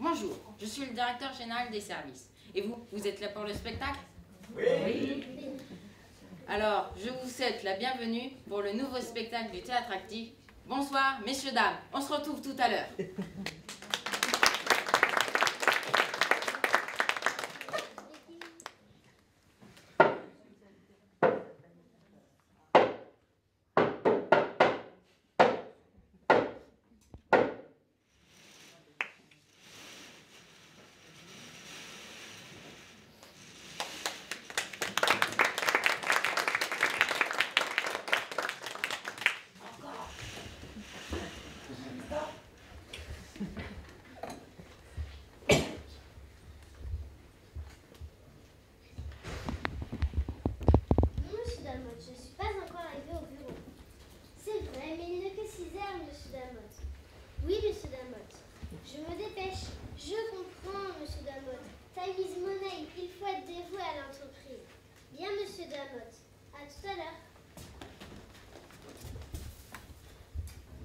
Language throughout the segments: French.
Bonjour, je suis le directeur général des services. Et vous, vous êtes là pour le spectacle? Oui. Alors, je vous souhaite la bienvenue pour le nouveau spectacle du Théâtre Actif. Bonsoir, messieurs, dames, on se retrouve tout à l'heure.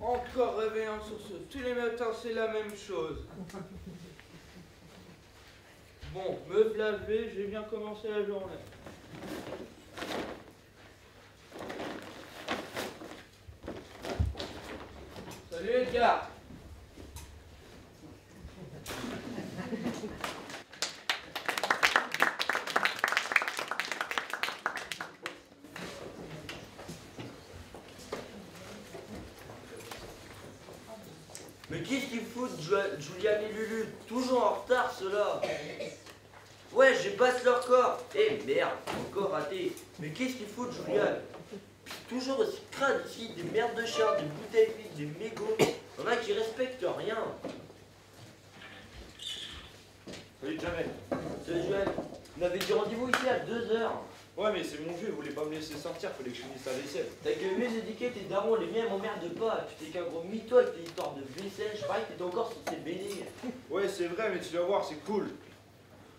Encore réveillant sur ce. Tous les matins, c'est la même chose. Bon, me laver, j'ai bien commencé la journée. Salut Edgar. Mais qu'est-ce qu'ils foutent, Julian et Lulu? Toujours en retard, ceux-là. Ouais, j'épasse leur corps. Eh merde, encore raté. Mais qu'est-ce qu'ils foutent, Julian? Toujours aussi crade ici, des merdes de chiens, des bouteilles vides, des mégots. Y'en a qui respectent rien. Salut Jamel. Salut Julian. On avait du rendez-vous ici à 2h. Ouais, mais c'est mon vieux, il voulait pas me laisser sortir, fallait que je finisse la vaisselle. T'as que mieux éduquer tes darons, les miens m'emmerdent pas. Tu t'es qu'un gros mytho avec tes histoires de vaisselle, je parie que t'étais encore sur tes BD. Ouais, c'est vrai, mais tu vas voir, c'est cool.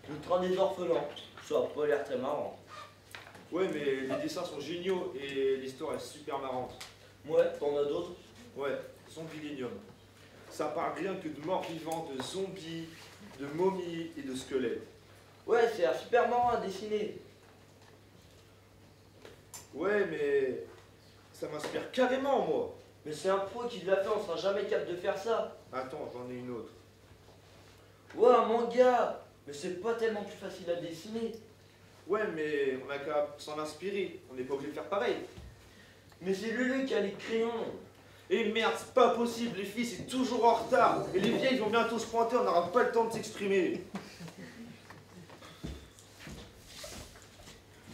Le train des orphelins, ça a pas l'air très marrant. Ouais, mais les dessins sont géniaux et l'histoire est super marrante. Ouais, t'en as d'autres? Ouais, Zombilenium. Ça parle rien que de morts vivants, de zombies, de momies et de squelettes. Ouais, c'est super marrant à dessiner. Ouais, mais ça m'inspire carrément, moi. Mais c'est un pro qui l'a fait, on sera jamais capable de faire ça. Attends, j'en ai une autre. Ouais, un manga. Mais c'est pas tellement plus facile à dessiner. Ouais, mais on a qu'à s'en inspirer, on n'est pas obligé de faire pareil. Mais c'est Lulu qui a les crayons. Et merde, c'est pas possible, les filles, c'est toujours en retard. Et les vieilles vont bientôt se pointer, on n'aura pas le temps de s'exprimer.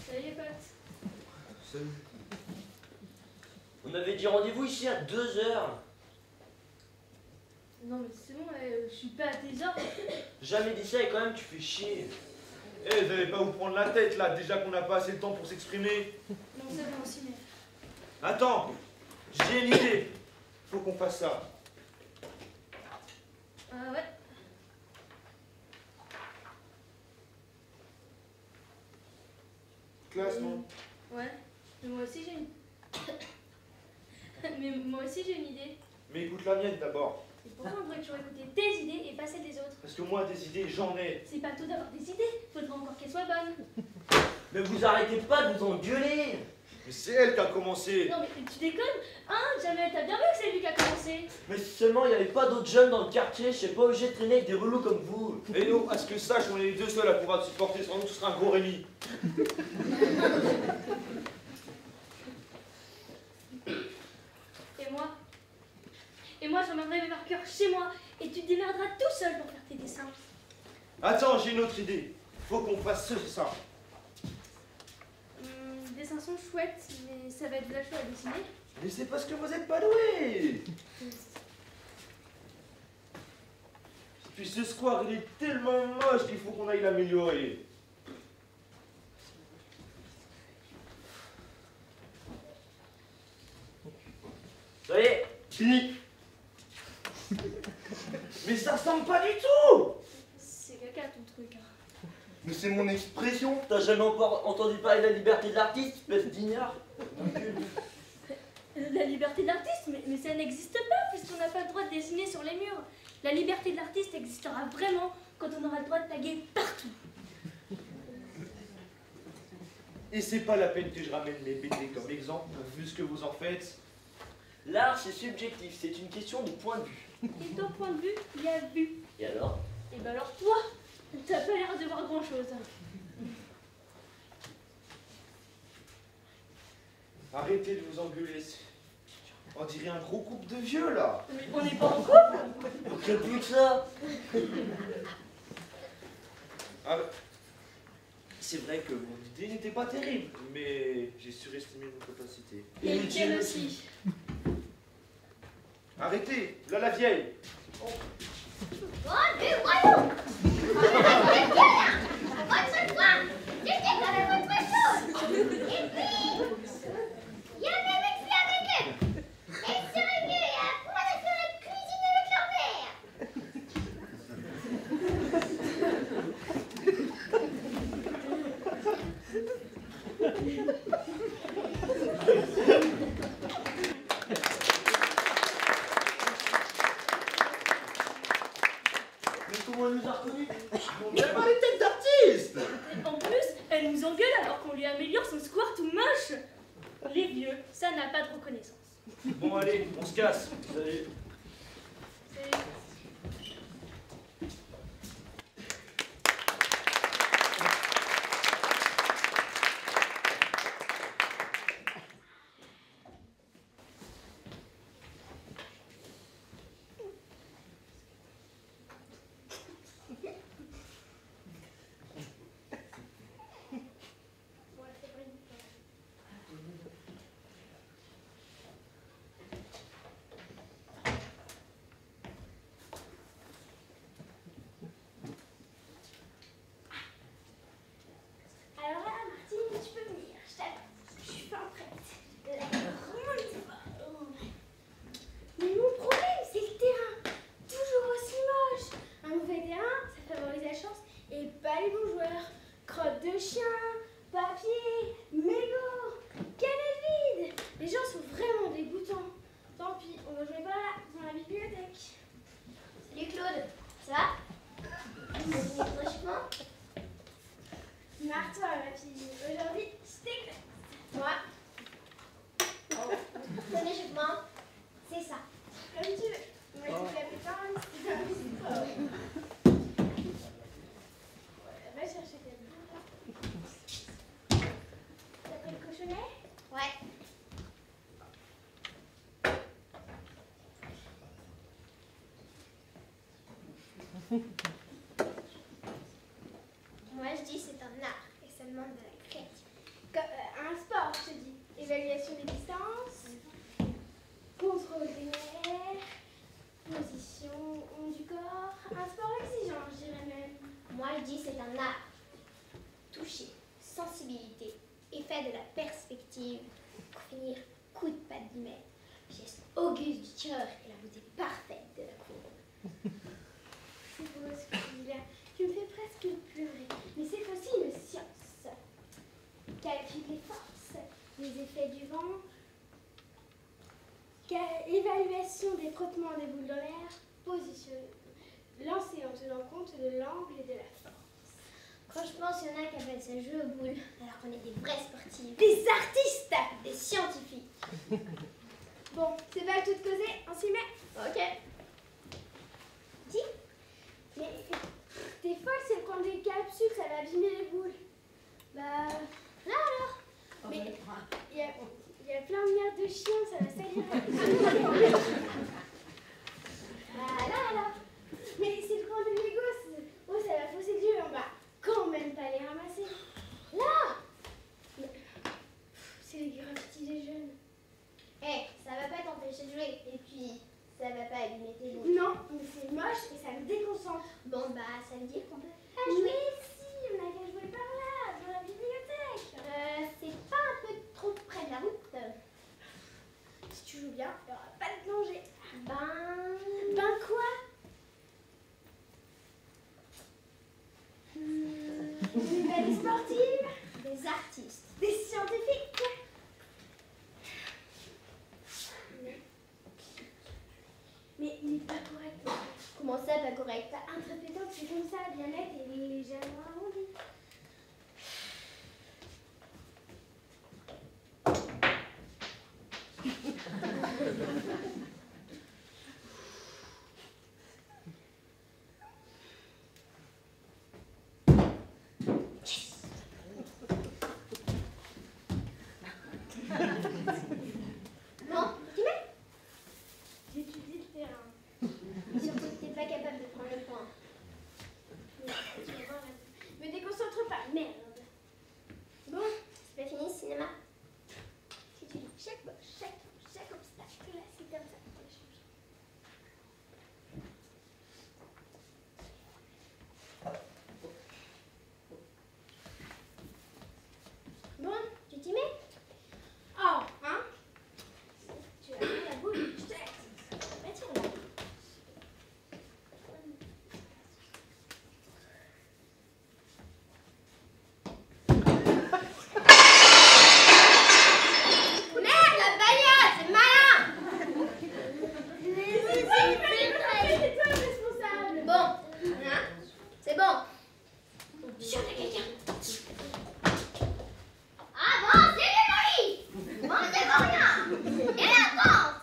Salut les potes. Salut. On avait dit rendez-vous ici à 2h. Non mais c'est bon, je suis pas à tes ordres. Jamais dit ça et quand même tu fais chier. Eh, vous allez pas vous prendre la tête là, déjà qu'on n'a pas assez de temps pour s'exprimer. Non c'est bon aussi mais... Attends, j'ai une idée. Faut qu'on fasse ça. Ah ouais. Classe, non? Ouais, mais moi aussi j'ai une... mais moi aussi j'ai une idée. Mais écoute la mienne d'abord. Et pourquoi on devrait toujours écouter tes idées et pas celles des autres? Parce que moi, des idées, j'en ai. C'est pas tout d'avoir des idées, faudra encore qu'elles soient bonnes. Mais vous arrêtez pas de vous engueuler. Mais c'est elle qui a commencé. Non mais tu déconnes. Hein, Jamel, t'as bien vu que c'est lui qui a commencé. Mais si seulement il n'y avait pas d'autres jeunes dans le quartier, je serais pas obligé de traîner avec des relous comme vous. Et nous, à ce que sache, on est les deux seuls à pouvoir te supporter, sans nous, ce sera un gros Rémi. Et moi j'emmènerai mes marqueurs chez moi et tu te démerderas tout seul pour faire tes dessins. Attends, j'ai une autre idée. Faut qu'on fasse ça. Les dessins sont chouettes, mais ça va être de la chose à dessiner. Mais c'est parce que vous êtes pas doués. Puis ce square, il est tellement moche qu'il faut qu'on aille l'améliorer. Ça y est, fini. Mais ça ressemble pas du tout. C'est caca ton truc. Hein. Mais c'est mon expression. T'as jamais encore entendu parler de la liberté de l'artiste, espèce d'ignare? La liberté d'artiste, mais ça n'existe pas puisqu'on n'a pas le droit de dessiner sur les murs. La liberté de l'artiste existera vraiment quand on aura le droit de taguer partout. Et c'est pas la peine que je ramène les BD comme exemple, vu ce que vous en faites. L'art, c'est subjectif, c'est une question de point de vue. Et ton point de vue, il y a vu. Et alors? Et ben alors toi, t'as pas l'air de voir grand chose. Arrêtez de vous engueuler. On dirait un gros couple de vieux là. Mais on n'est pas en couple. Que plus que ça. Ah, c'est vrai que mon idée n'était pas terrible, mais j'ai surestimé vos capacités. Et le tien aussi. Arrêtez, là la vieille. Oh, du royaume! Votre foi! J'étais quand même autre chose! Et puis, il y a un bébé qui est avec eux! Et ce réglé à point de faire cuisiner avec leur mère! Mais comment elle nous a reconnus? Mais pas les têtes d'artistes. Et en plus, elle nous engueule alors qu'on lui améliore son square tout moche. Les vieux, ça n'a pas de reconnaissance. Bon allez, on se casse. Salut. C'est... Alors là, Martine, tu peux venir. Je t'attends. Je suis pas prête. La grande fois. Mais mon problème, c'est le terrain. Toujours aussi moche. Un mauvais terrain, ça favorise la chance et pas les bons joueurs. Crotte de chien, papier, mégots, canette vide. Les gens sont vraiment dégoûtants. Tant pis, on va jouer par là, dans la bibliothèque. Salut Claude, ça va? Vous êtes venu franchement? Marre-toi, ma fille. Aujourd'hui, je t'éclate. Moi. Ton échauffement, c'est ça. Comme tu veux. Moi, je te la pétanque, c'est comme ça. Va chercher tes boules. T'as pris le cochonnet? Ouais. Moi, je dis c'est un art et ça demande de la créativité. Un sport, je te dis. Évaluation des distances, contrôle des nerfs, position du corps. Un sport exigeant, je dirais même. Moi, je dis c'est un art. Toucher, sensibilité, effet de la perspective. Pour finir, coup de patte du maître, geste auguste du tireur et la beauté parfaite de la courbe. C'est beau ce que tu dis là. Tu me fais presque pleurer. Mais c'est aussi une science. Calcule les forces, les effets du vent, évaluation des frottements des boules dans l'air, position, lancer en tenant compte de l'angle et de la force. Franchement, s'il y en a qui appellent ça jeu aux boules, alors qu'on est des vrais sportifs. Des artistes, des scientifiques. Bon, c'est pas tout causé, on s'y met. Ok. Dis, mais t'es folle, c'est le coin des capsules, ça va abîmer les boules. Bah, là alors. Mais il y a plein de merde de chiens, ça va salir. Ah là alors. Mais c'est le coin des Legos. Oh, ça va fausser le jeu, on va quand même pas les ramasser. Là. C'est les graffitis des jeunes. Eh, ça va pas t'empêcher de jouer. Et puis, ça va pas abîmer tes boules. Non, mais c'est moche et ça me déconcentre. Bon, bah, ça veut dire qu'on peut pas jouer. Mais si, on a qu'à jouer par là, dans la bibliothèque. C'est pas un peu trop près de la route. Si tu joues bien, il n'y aura pas de danger. Ben quoi? Des sportives, des artistes, des scientifiques. Mais il n'est pas correct. Comment Comment ça, pas correct? Pas intrépétante, c'est comme ça, bien nette et légèrement arrondie. Bon, tu mets? J'étudie le terrain. Surtout que t'es pas capable de prendre le point. Me déconcentre pas, merde. Bon, c'est pas fini ce cinéma. Si tu dis chaque obstacle, là, c'est comme ça pour les changer. Bon, tu t'y mets? Oh, hein? Tu as mis la boule, je te laisse. Retire-la. Merde, la bagnole, c'est malin! C'est toi le responsable! Bon, hein? C'est bon. Chut, y'a quelqu'un. Ah bon, c'est démoli! Bande de rien! Délinquance!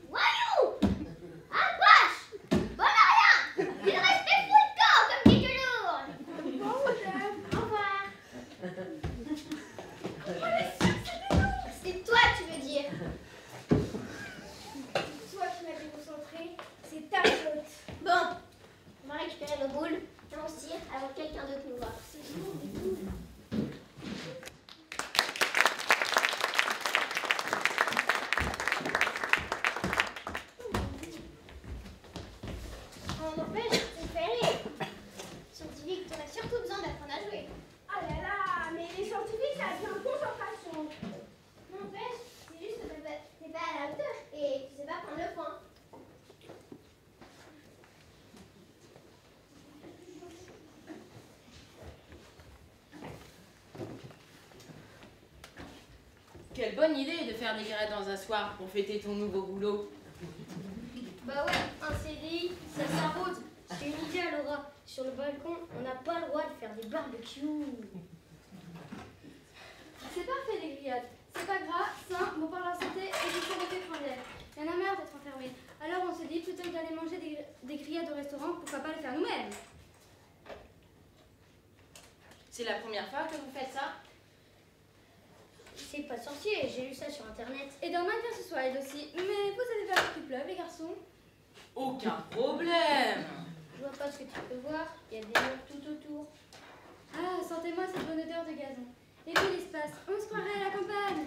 Voyou! Apache! Bon à rien! Il respect fou le corps, comme dit toujours! Bon, madame, au revoir! C'est toi, tu veux dire? C'est toi qui m'as déconcentré, c'est ta faute. Bon, on va récupérer nos boules et on se tire avant que quelqu'un d'autre nous voit. C'est bon, des boules. On n'empêche, c'est férié. Scientifique, t'en as surtout besoin d'apprendre à jouer. Ah là là, mais les scientifiques, ça a besoin de concentration. N'empêche, c'est juste que t'es pas à la hauteur et tu sais pas prendre le point. Quelle bonne idée de faire des grêtes dans un soir pour fêter ton nouveau boulot. Bah ouais, un CDI, ça s'arrose. J'ai une idée à Laura. Sur le balcon, on n'a pas le droit de faire des barbecues. C'est parfait les grillades. C'est pas gras, sain, bon pour la santé et du sécurité étrangère. Il y en a marre d'être enfermé. Alors on s'est dit, plutôt que d'aller manger des grillades au restaurant, pourquoi pas les faire nous-mêmes? C'est la première fois que vous faites ça? C'est pas sorcier, j'ai lu ça sur internet. Et dans MyVersusWild aussi. Mais vous avez pas peur qu'il pleuve, les garçons? Aucun problème. Je vois pas ce que tu peux voir, il y a des murs tout autour. Ah, sentez-moi cette bonne odeur de gazon. Et puis l'espace, on se croirait à la campagne.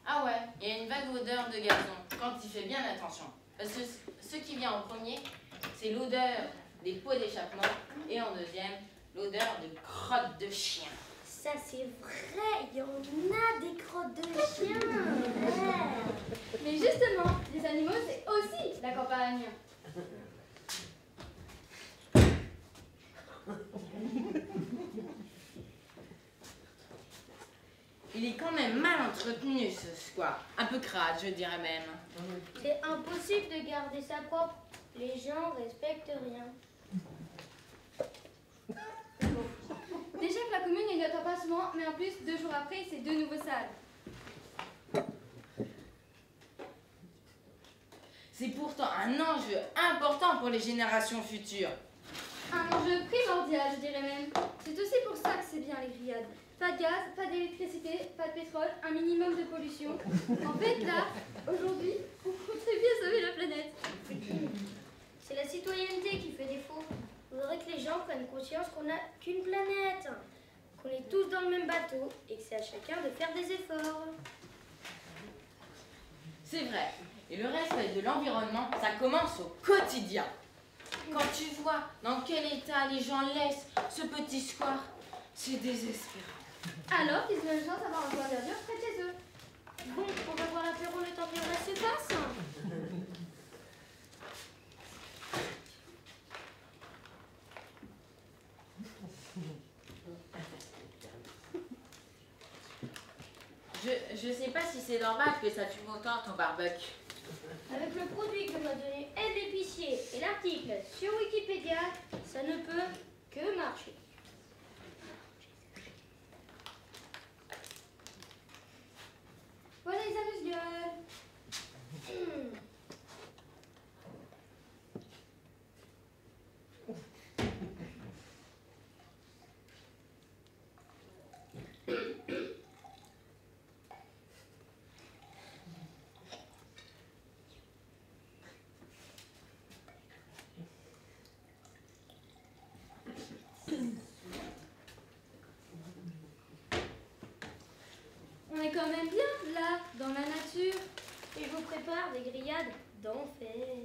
Ah ouais, il y a une vague odeur de gazon quand il fait bien attention. Parce que ce qui vient en premier, c'est l'odeur des pots d'échappement et en deuxième, l'odeur de crottes de chien. Ça c'est vrai, il y en a des crottes de chien. Ouais. Mais justement, les animaux, c'est aussi la campagne. Il est quand même mal entretenu ce square. Un peu crade, je dirais même. C'est impossible de garder ça propre. Les gens respectent rien. Déjà que la commune ne nettoie pas souvent, mais en plus, 2 jours après, c'est 2 nouveaux salles. C'est pourtant un enjeu important pour les générations futures. Un enjeu primordial, je dirais même. C'est aussi pour ça que c'est bien les grillades. Pas de gaz, pas d'électricité, pas de pétrole, un minimum de pollution. En fait, là, aujourd'hui, on compterait bien sauver la planète. C'est la citoyenneté qui fait défaut. Il faudrait que les gens prennent conscience qu'on n'a qu'une planète, qu'on est tous dans le même bateau et que c'est à chacun de faire des efforts. C'est vrai. Et le respect de l'environnement, ça commence au quotidien. Quand tu vois dans quel état les gens laissent ce petit square, c'est désespérant. Alors qu'ils ont une chance d'avoir un toit verdure près de chez eux. Bon, on va voir l'apéro le temps que le reste se passe. Je sais pas si c'est normal que ça tue autant ton barbecue. Avec le produit que m'a donné Ed l'épicier article sur Wikipédia, ça ne peut que marcher. Voilà les amuse-gueules. On est quand même bien là, dans la nature. Et je vous prépare des grillades d'enfer.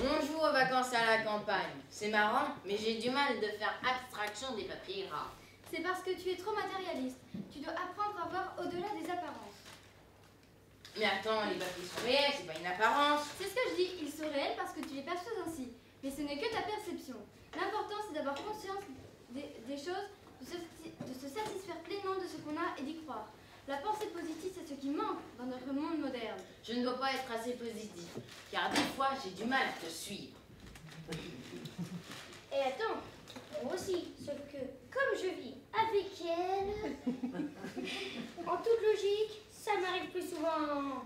On joue aux vacances à la campagne. C'est marrant, mais j'ai du mal de faire abstraction des papiers gras. C'est parce que tu es trop matérialiste. Tu dois apprendre à voir au-delà des apparences. Mais attends, les papiers sont réels, c'est pas une apparence. C'est ce que je dis, ils sont réels parce que tu les perçois ainsi. Mais ce n'est que ta perception. L'important c'est d'avoir conscience des choses, de se satisfaire pleinement de ce qu'on a et d'y croire. La pensée positive, c'est ce qui manque dans notre monde moderne. Je ne dois pas être assez positif, car des fois j'ai du mal à te suivre. Et attends, moi aussi, sauf que comme je vis avec elle, en toute logique, ça m'arrive plus souvent.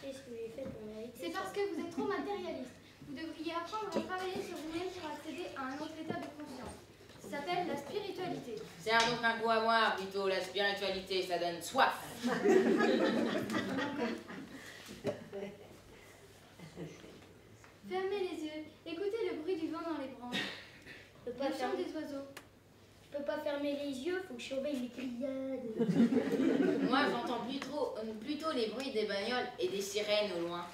Qu'est-ce que j'ai fait pour mériter C'est ça? parce que vous êtes trop matérialiste. Vous devriez apprendre à travailler sur vous-même pour accéder à un autre état de conscience. Ça s'appelle la spiritualité. C'est donc un coup à boire, plutôt la spiritualité, ça donne soif. Fermez les yeux, écoutez le bruit du vent dans les branches, Je peux pas le chant fermer- des oiseaux. je peux pas fermer les yeux, faut que je surveille les grillades. Moi j'entends plutôt les bruits des bagnoles et des sirènes au loin.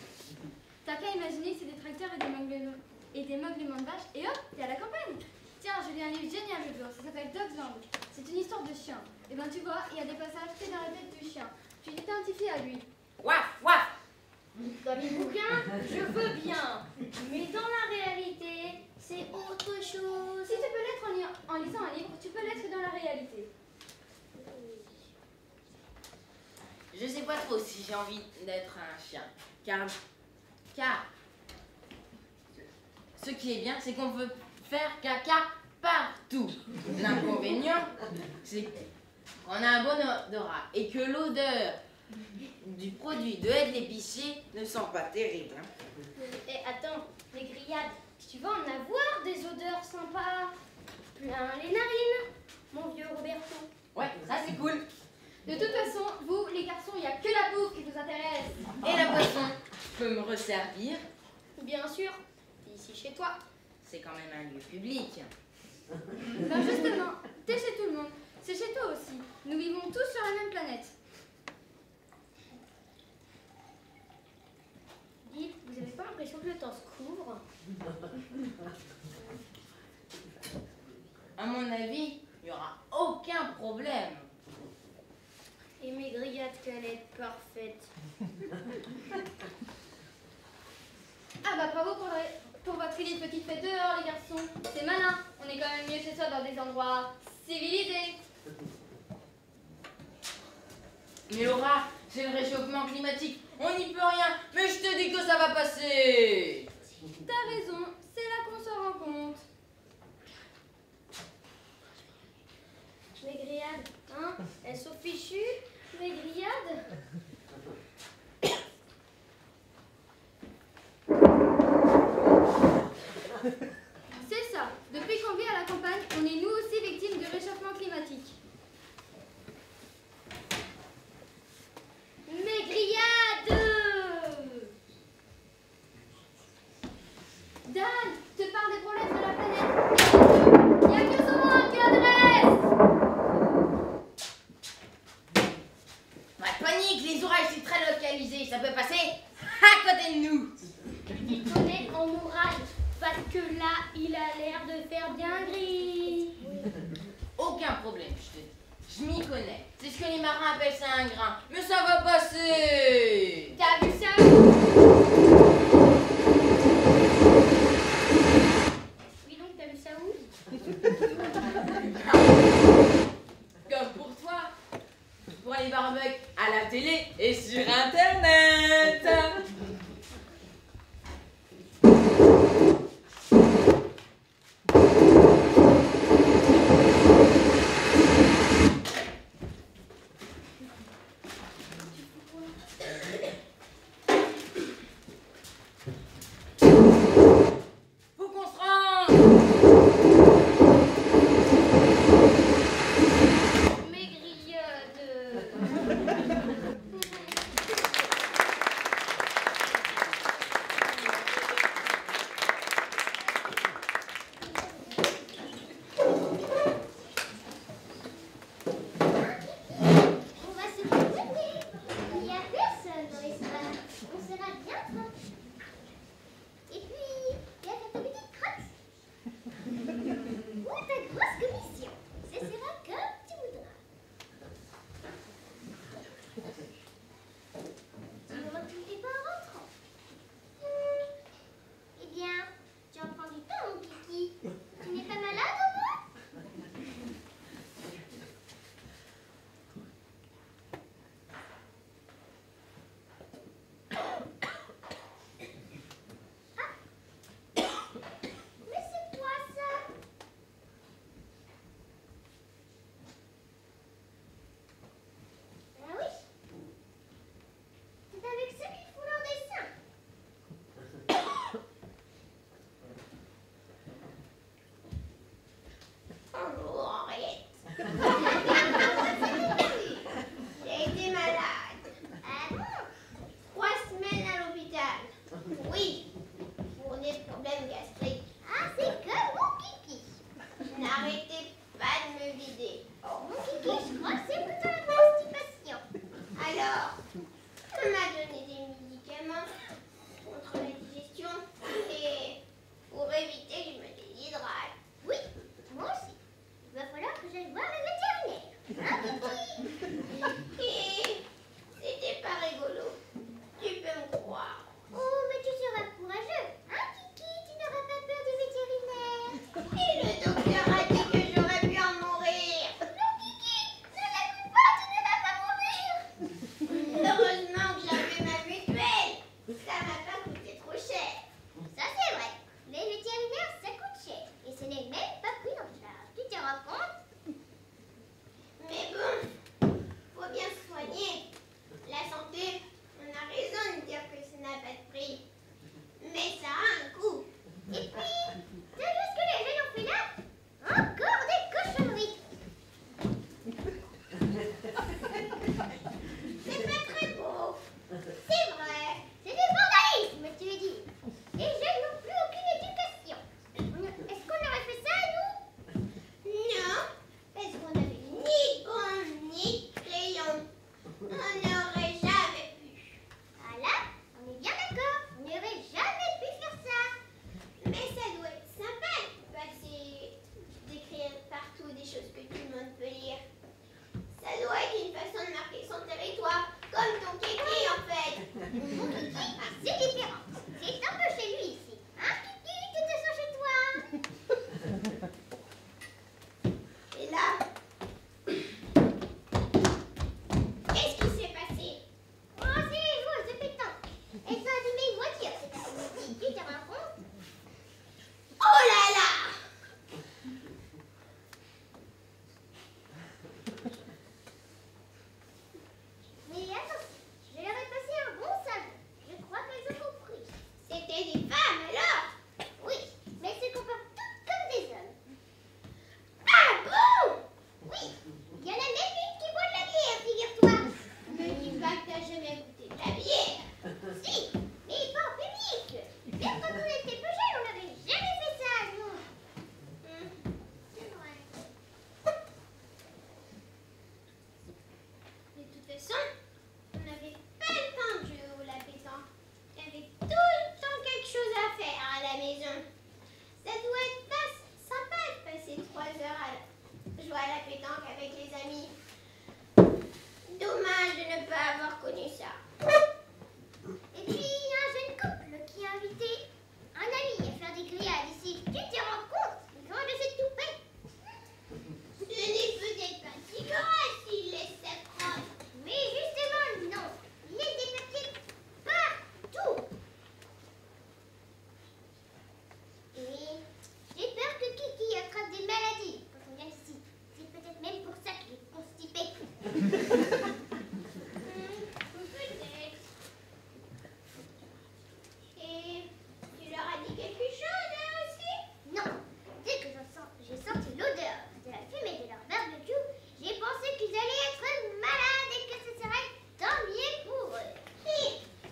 T'as qu'à imaginer que c'est des tracteurs et des meuglements de vaches, et hop, t'es à la campagne. Tiens, je lis un livre génial le jour, ça s'appelle Dogland. C'est une histoire de chien. Et ben tu vois, il y a des passages faits dans la tête du chien. Tu t'identifies à lui. Waf, waf. Dans les bouquins, je veux bien, mais dans la réalité, c'est autre chose. Si tu peux l'être en lisant un livre, tu peux l'être dans la réalité. Je sais pas trop si j'ai envie d'être un chien, car ce qui est bien, c'est qu'on peut faire caca partout. L'inconvénient, c'est qu'on a un bon odorat et que l'odeur du produit de aide l'épicier ne sent pas terrible. Hein. Et attends, les grillades, tu vas en avoir des odeurs sympas. Plein les narines, mon vieux Roberto. Ouais, ça c'est cool. De toute façon, vous, les garçons, il n'y a que la bouffe qui vous intéresse. Et la boisson, je peux me resservir. Bien sûr, ici chez toi. C'est quand même un lieu public. Ben justement, t'es chez tout le monde. C'est chez toi aussi. Nous vivons tous sur la même planète. Dites, vous avez pas l'impression que le temps se couvre? À mon avis, il n'y aura aucun problème. Et mes grillades qu'elle est parfaite. Ah bah bravo pour votre idée de petite fête dehors, les garçons. C'est malin. On est quand même mieux chez soi dans des endroits civilisés. Mais Laura, c'est le réchauffement climatique. On n'y peut rien. Mais je te dis que ça va passer. T'as raison, c'est là qu'on se rend compte. Mes grillades, hein? Elles sont fichues, mes grillades. C'est ça. Depuis qu'on vit à la campagne, on est nous aussi victimes du réchauffement climatique. Mes grillades! Dan, te parle des problèmes de la planète. Il n'y a que son nom qui adresse. Ouais, panique, les orages c'est très localisé. Ça peut passer à côté de nous. Il connaît en orage, parce que là, il a l'air de faire bien gris. Aucun problème, je te dis. Je m'y connais. C'est ce que les marins appellent ça un grain. Mais ça va passer. T'as vu ça? Oui, donc, t'as vu ça où? Comme pour toi. Pour les barbecues à la télé et sur Internet.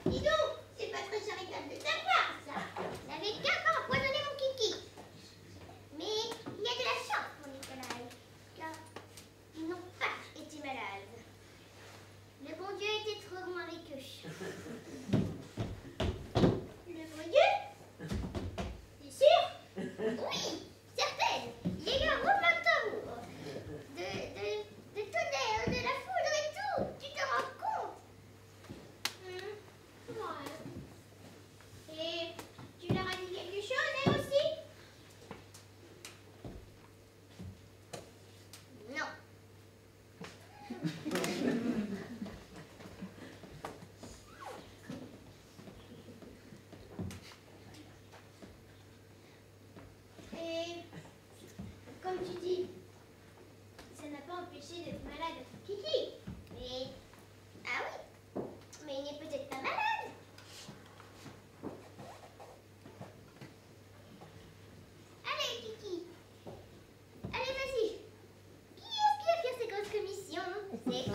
Dis donc, c'est pas très charitable de ta part, ça. N'avait qu'un temps empoisonné mon kiki. Mais il y a de la chance pour Nicolas, car ils n'ont pas été malades. Le bon Dieu était trop bon avec eux. Le bon Dieu? T'es sûr? Oui, certaine. Il y a eu un roulement de tambour, de tonnerre, de la foudre et tout. Tu te rends compte? Ouais. Et tu leur as dit quelque chose, elle aussi? Non. Et comme tu dis, ça n'a pas empêché d'être malade Kiki. Mais ah oui, mais il n'est peut-être pas malade. Allez Kiki, allez vas-y. Qui est-ce qui va faire ces grosses commissions? C'est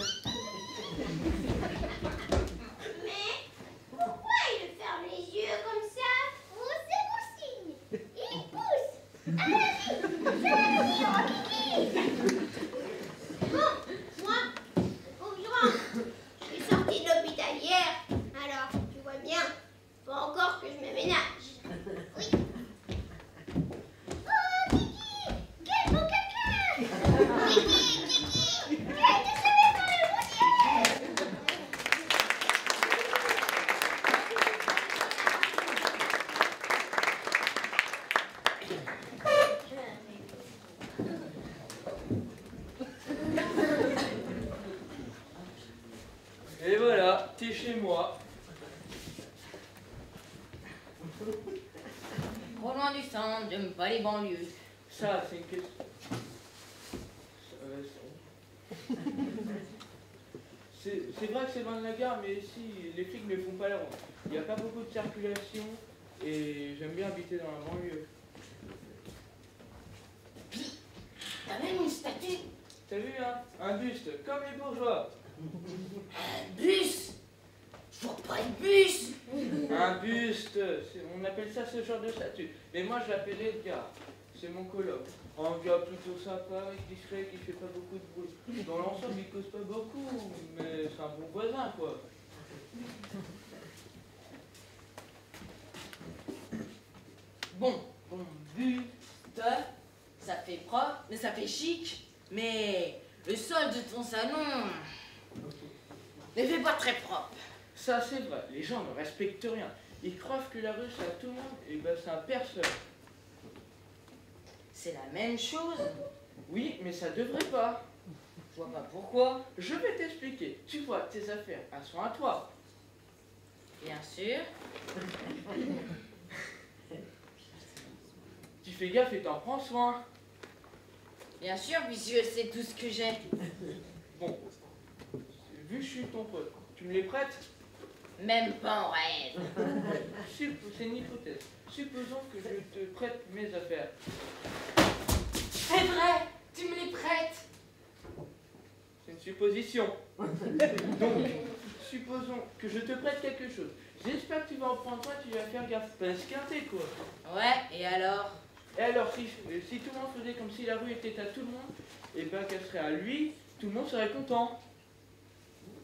mais pourquoi il ferme les yeux comme ça? Oh, c'est mon signe. Il pousse. Allez, allez, oh, Kiki. Bon, moi, faut que je rentre. Je suis sortie de l'hôpital hier, alors tu vois bien, faut encore que je me ménage. Oui. Oh, Kiki, quel beau caca. Kiki, tu as été sauvé par le bon Dieu. Et voilà, t'es chez moi. Trop loin du centre, j'aime pas les banlieues. Ça, c'est une question. C'est vrai que c'est loin de la gare, mais ici, les flics ne font pas la ronde. Il n'y a pas beaucoup de circulation et j'aime bien habiter dans la banlieue. T'as même une statue. T'as vu, hein? Un buste, comme les bourgeois. Un bus. Je vois pas de bus. Un buste, on appelle ça ce genre de statue. Mais moi, je l'appelle Edgar. C'est mon coloc. Un gars plutôt sympa, discret, qui fait pas beaucoup de bruit. Dans l'ensemble, il cause pas beaucoup, mais c'est un bon voisin, quoi. Bon, buste, ça fait propre, mais ça fait chic. Mais le sol de ton salon ne fait pas très propre. Ça, c'est vrai. Les gens ne respectent rien. Ils croient que la rue, c'est à tout le monde, et ben c'est à personne. C'est la même chose. Oui, mais ça devrait pas. Je vois pas pourquoi. Je vais t'expliquer. Tu vois, tes affaires, elles sont à toi. Bien sûr. Tu fais gaffe et t'en prends soin. Bien sûr, puisque c'est tout ce que j'ai. Bon, vu que je suis ton pote, tu me les prêtes? Même pas en rêve. C'est une hypothèse. Supposons que je te prête mes affaires. C'est vrai, tu me les prêtes. C'est une supposition. Donc, supposons que je te prête quelque chose. J'espère que tu vas en prendre soin, tu vas faire gaffe. Pas esquinter, quoi. Ouais, et alors? Et alors, si tout le monde faisait comme si la rue était à tout le monde, et ben qu'elle serait à lui, tout le monde serait content.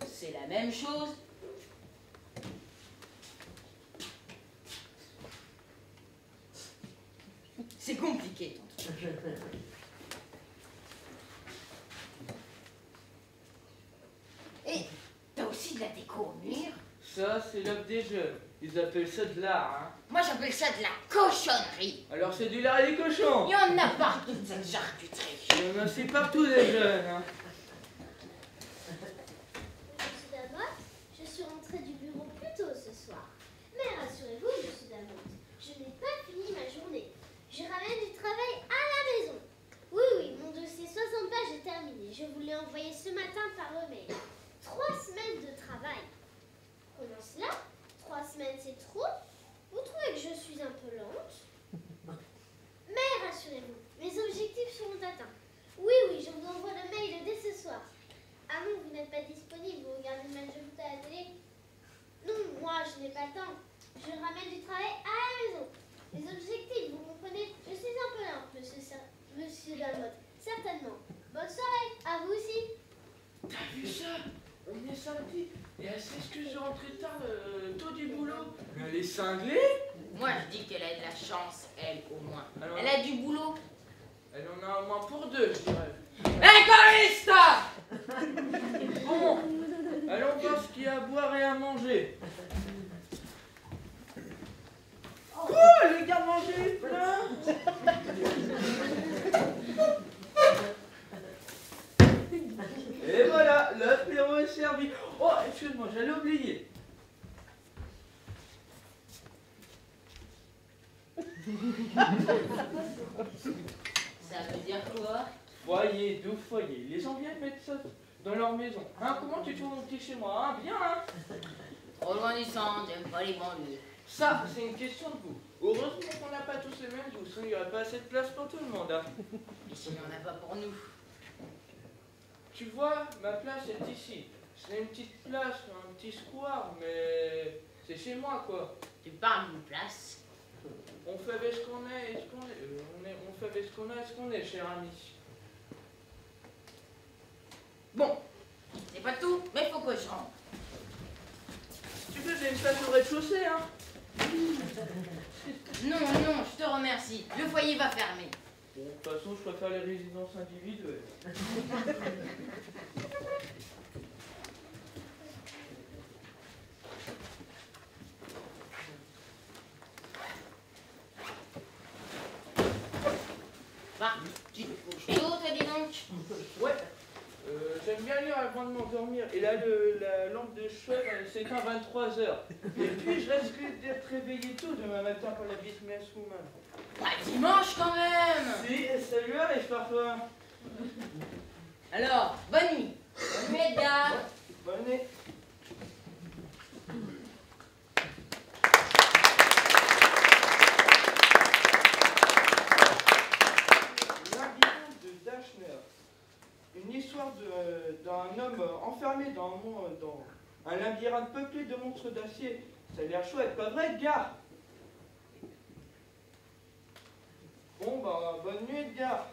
C'est la même chose. C'est compliqué, ton truc. Et t'as aussi de la déco au mur? Ça, c'est l'œuvre des jeunes. Ils appellent ça de l'art, hein. Moi, j'appelle ça de la cochonnerie. Alors, c'est du lard et des cochons. Il y en a partout de cette charcuterie. Il y en a aussi partout des jeunes, hein. Monsieur Damotte, je suis rentrée du bureau plus tôt ce soir. Mais rassurez-vous, monsieur Damotte, je n'ai pas fini ma journée. Je ramène du travail à la maison. Oui, mon dossier 60 pages est terminé. Je vous l'ai envoyé ce matin par email. 3 semaines de travail. Comment cela? 3 semaines, c'est trop? Vous trouvez que je suis un peu lente? Mais rassurez-vous, mes objectifs seront atteints. Oui, je vous envoie le mail dès ce soir. Ah non, vous n'êtes pas disponible, vous regardez le match de foot à la télé? Non, moi, je n'ai m'attend. Je ramène du travail à la maison. Les objectifs, vous comprenez, je suis un peu lente, monsieur Damotte. Certainement. Bonne soirée, à vous aussi. T'as vu ça? On est samedi et elle s'excuse de rentrer tard tôt du boulot. Mais elle est cinglée. Moi, je dis qu'elle a de la chance, elle, au moins. Alors, Elle a du boulot. elle en a au moins pour deux, je dirais. Égoïste! Bon, allons voir ce qu'il y a à boire et à manger. Oh, les garde-manger est plein. Et voilà, l'apéro est servi. Oh, excuse-moi, j'allais oublier. Ça veut dire quoi? Foyer, deux foyers. Les gens viennent mettre ça dans leur maison. Hein, comment tu trouves mon petit chez moi, hein? Bien, hein? Trop loin du centre, j'aime pas les banlieues. Ça, c'est une question de goût. Heureusement qu'on n'a pas tous les mêmes goûts, sinon il n'y aurait pas assez de place pour tout le monde. Hein. Ici, il n'y en a pas pour nous. Tu vois, ma place est ici. C'est une petite place, un petit square, mais c'est chez moi, quoi. Tu parles d'une place? On fait avec ce qu'on est et ce qu'on est. On fait avec ce qu'on a et ce qu'on est, cher ami. Bon, c'est pas tout, mais faut que je rentre. Si tu veux, j'ai une place au rez-de-chaussée, hein. Non, non, je te remercie. Le foyer va fermer. Bon, de toute façon, je préfère les résidences individuelles. Bah, tu te couches tôt, toi, dis donc. Ouais, j'aime bien lire avant de m'endormir. Et là, la lampe de chevet, elle s'éteint à 23h. Et puis, je risque d'être réveillé tôt demain matin pour la bise messe woman. Bah, dimanche quand même. Si, ça lui arrive parfois. Alors, bonne nuit. Bonne nuit, Edgar. Bonne nuit. Labyrinthe de Dashner. Une histoire d'un homme enfermé dans un labyrinthe peuplé de monstres d'acier. Ça a l'air chouette, pas vrai, Edgar? Bon, bah, bonne nuit, Edgar.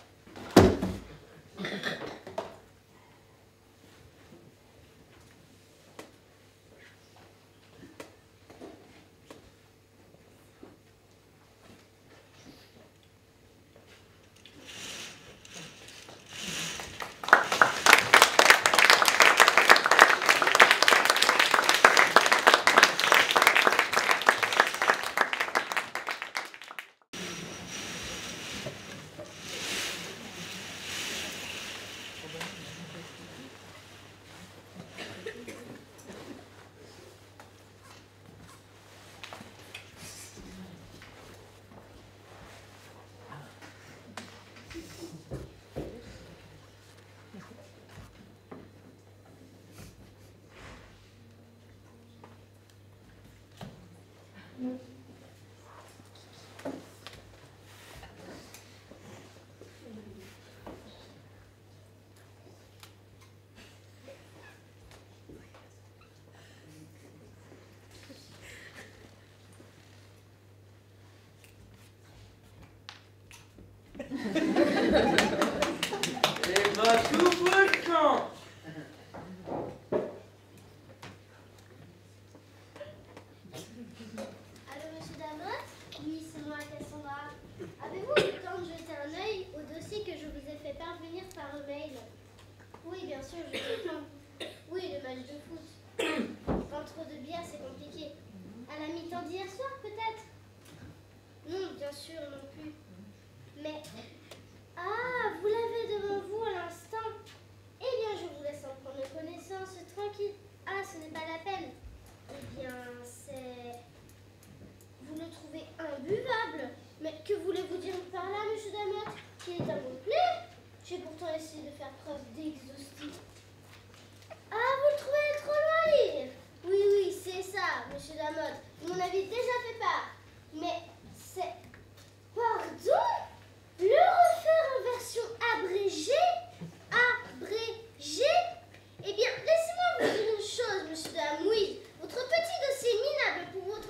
Et bah, tout pour le camp. Allô, monsieur Damotte? Oui, c'est moi, Cassandra. Avez-vous eu le temps de jeter un œil au dossier que je vous ai fait parvenir par mail? Oui, bien sûr, je comprends. Oui, le match de foot. Prendre trop de bière, c'est compliqué. À la mi-temps d'hier soir, peut-être? Non, bien sûr, non plus. Mais... Ah, vous l'avez devant vous à l'instant. Eh bien, je vous laisse en prendre connaissance tranquille. Ah, ce n'est pas la peine. Eh bien, c'est... Vous le trouvez imbuvable. Mais que voulez-vous dire par là, monsieur Damotte? Qu'il est un bon plaît? J'ai pourtant essayé de faire preuve d'exhaustivité. Ah, vous le trouvez trop loin? Oui, oui, c'est ça, monsieur Damotte. Vous m'en avez déjà fait part. Mais c'est... Pardon? Le refaire en version abrégée? Abrégée? Eh bien, laissez-moi vous dire une chose, monsieur Dame. Oui, votre petit dossier minable pour votre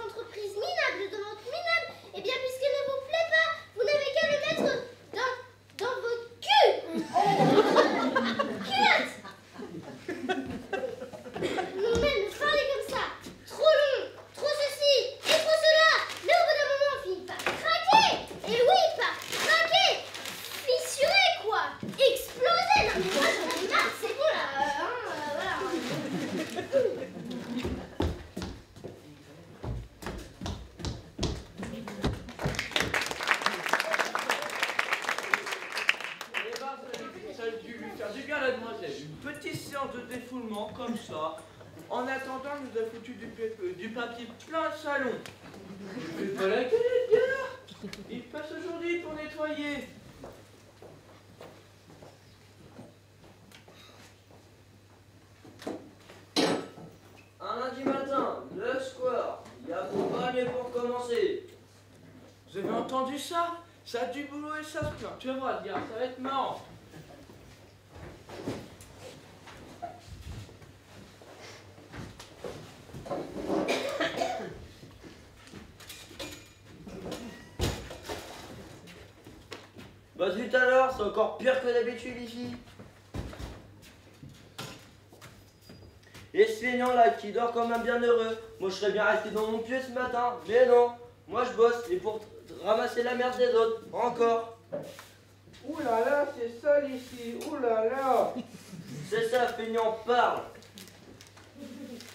tranquillement, comme ça. En attendant, il nous a foutu du papier plein le salon. Je fais pas la gueule, Edgar. Il passe aujourd'hui pour nettoyer. Un lundi matin, le square, il y a mon panier pour commencer. Vous avez entendu ça? Ça a du boulot et ça se plaint. Tu vas voir, Edgar, ça va être marrant. Bah zut alors, c'est encore pire que d'habitude ici. Et ce feignant là qui dort comme un bienheureux, moi je serais bien resté dans mon pieu ce matin, mais non, moi je bosse et pour ramasser la merde des autres, encore. Ouh là là, c'est sale ici. Ouh là là. C'est ça, feignant, parle.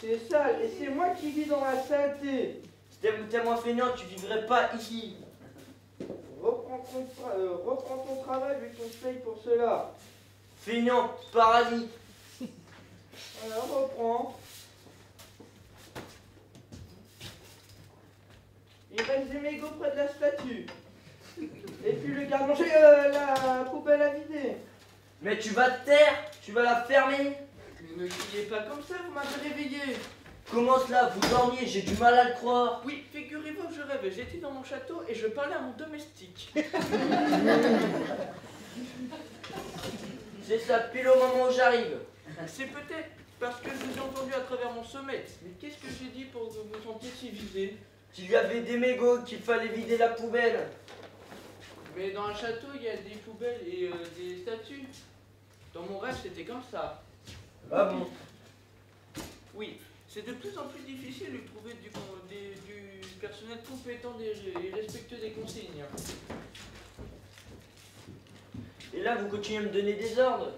C'est sale et c'est moi qui vis dans la saleté. Si t'es moins feignant, tu vivrais pas ici. Reprends ton travail vu qu'on te paye pour cela. Feignant, parasite. Alors reprends. Il reste des mégots près de la statue. Et puis le garde-manger, la poubelle à vider. Mais tu vas te taire, tu vas la fermer. Mais ne criez pas comme ça, vous m'avez réveillé. Comment cela, vous dormiez, j'ai du mal à le croire. Oui, figurez-vous que je rêvais. J'étais dans mon château et je parlais à mon domestique. C'est ça, pile au moment où j'arrive. C'est peut-être parce que je vous ai entendu à travers mon sommeil. Mais qu'est-ce que j'ai dit pour que vous vous sentiez si visé? Tu lui avais des mégots, qu'il fallait vider la poubelle. Mais dans un château, il y a des poubelles et des statues. Dans mon rêve, c'était comme ça. Ah bon? Oui, c'est de plus en plus difficile de trouver du personnel compétent et respectueux des consignes. Et là, vous continuez à me donner des ordres.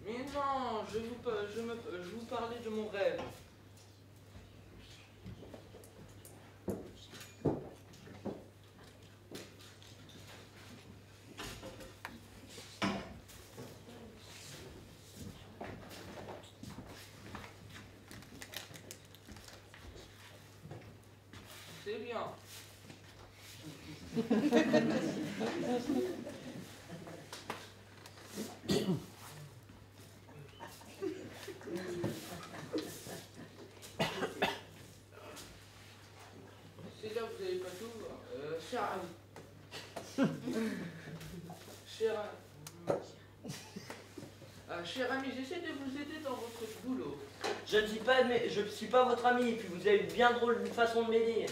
Mais non, je vous parlais de mon rêve. C'est bien. C'est là que vous n'avez pas tout. Cher ami. Cher ami, j'essaie de vous aider dans votre boulot. Je ne suis pas votre ami, et puis vous avez une bien drôle de façon de m'aider.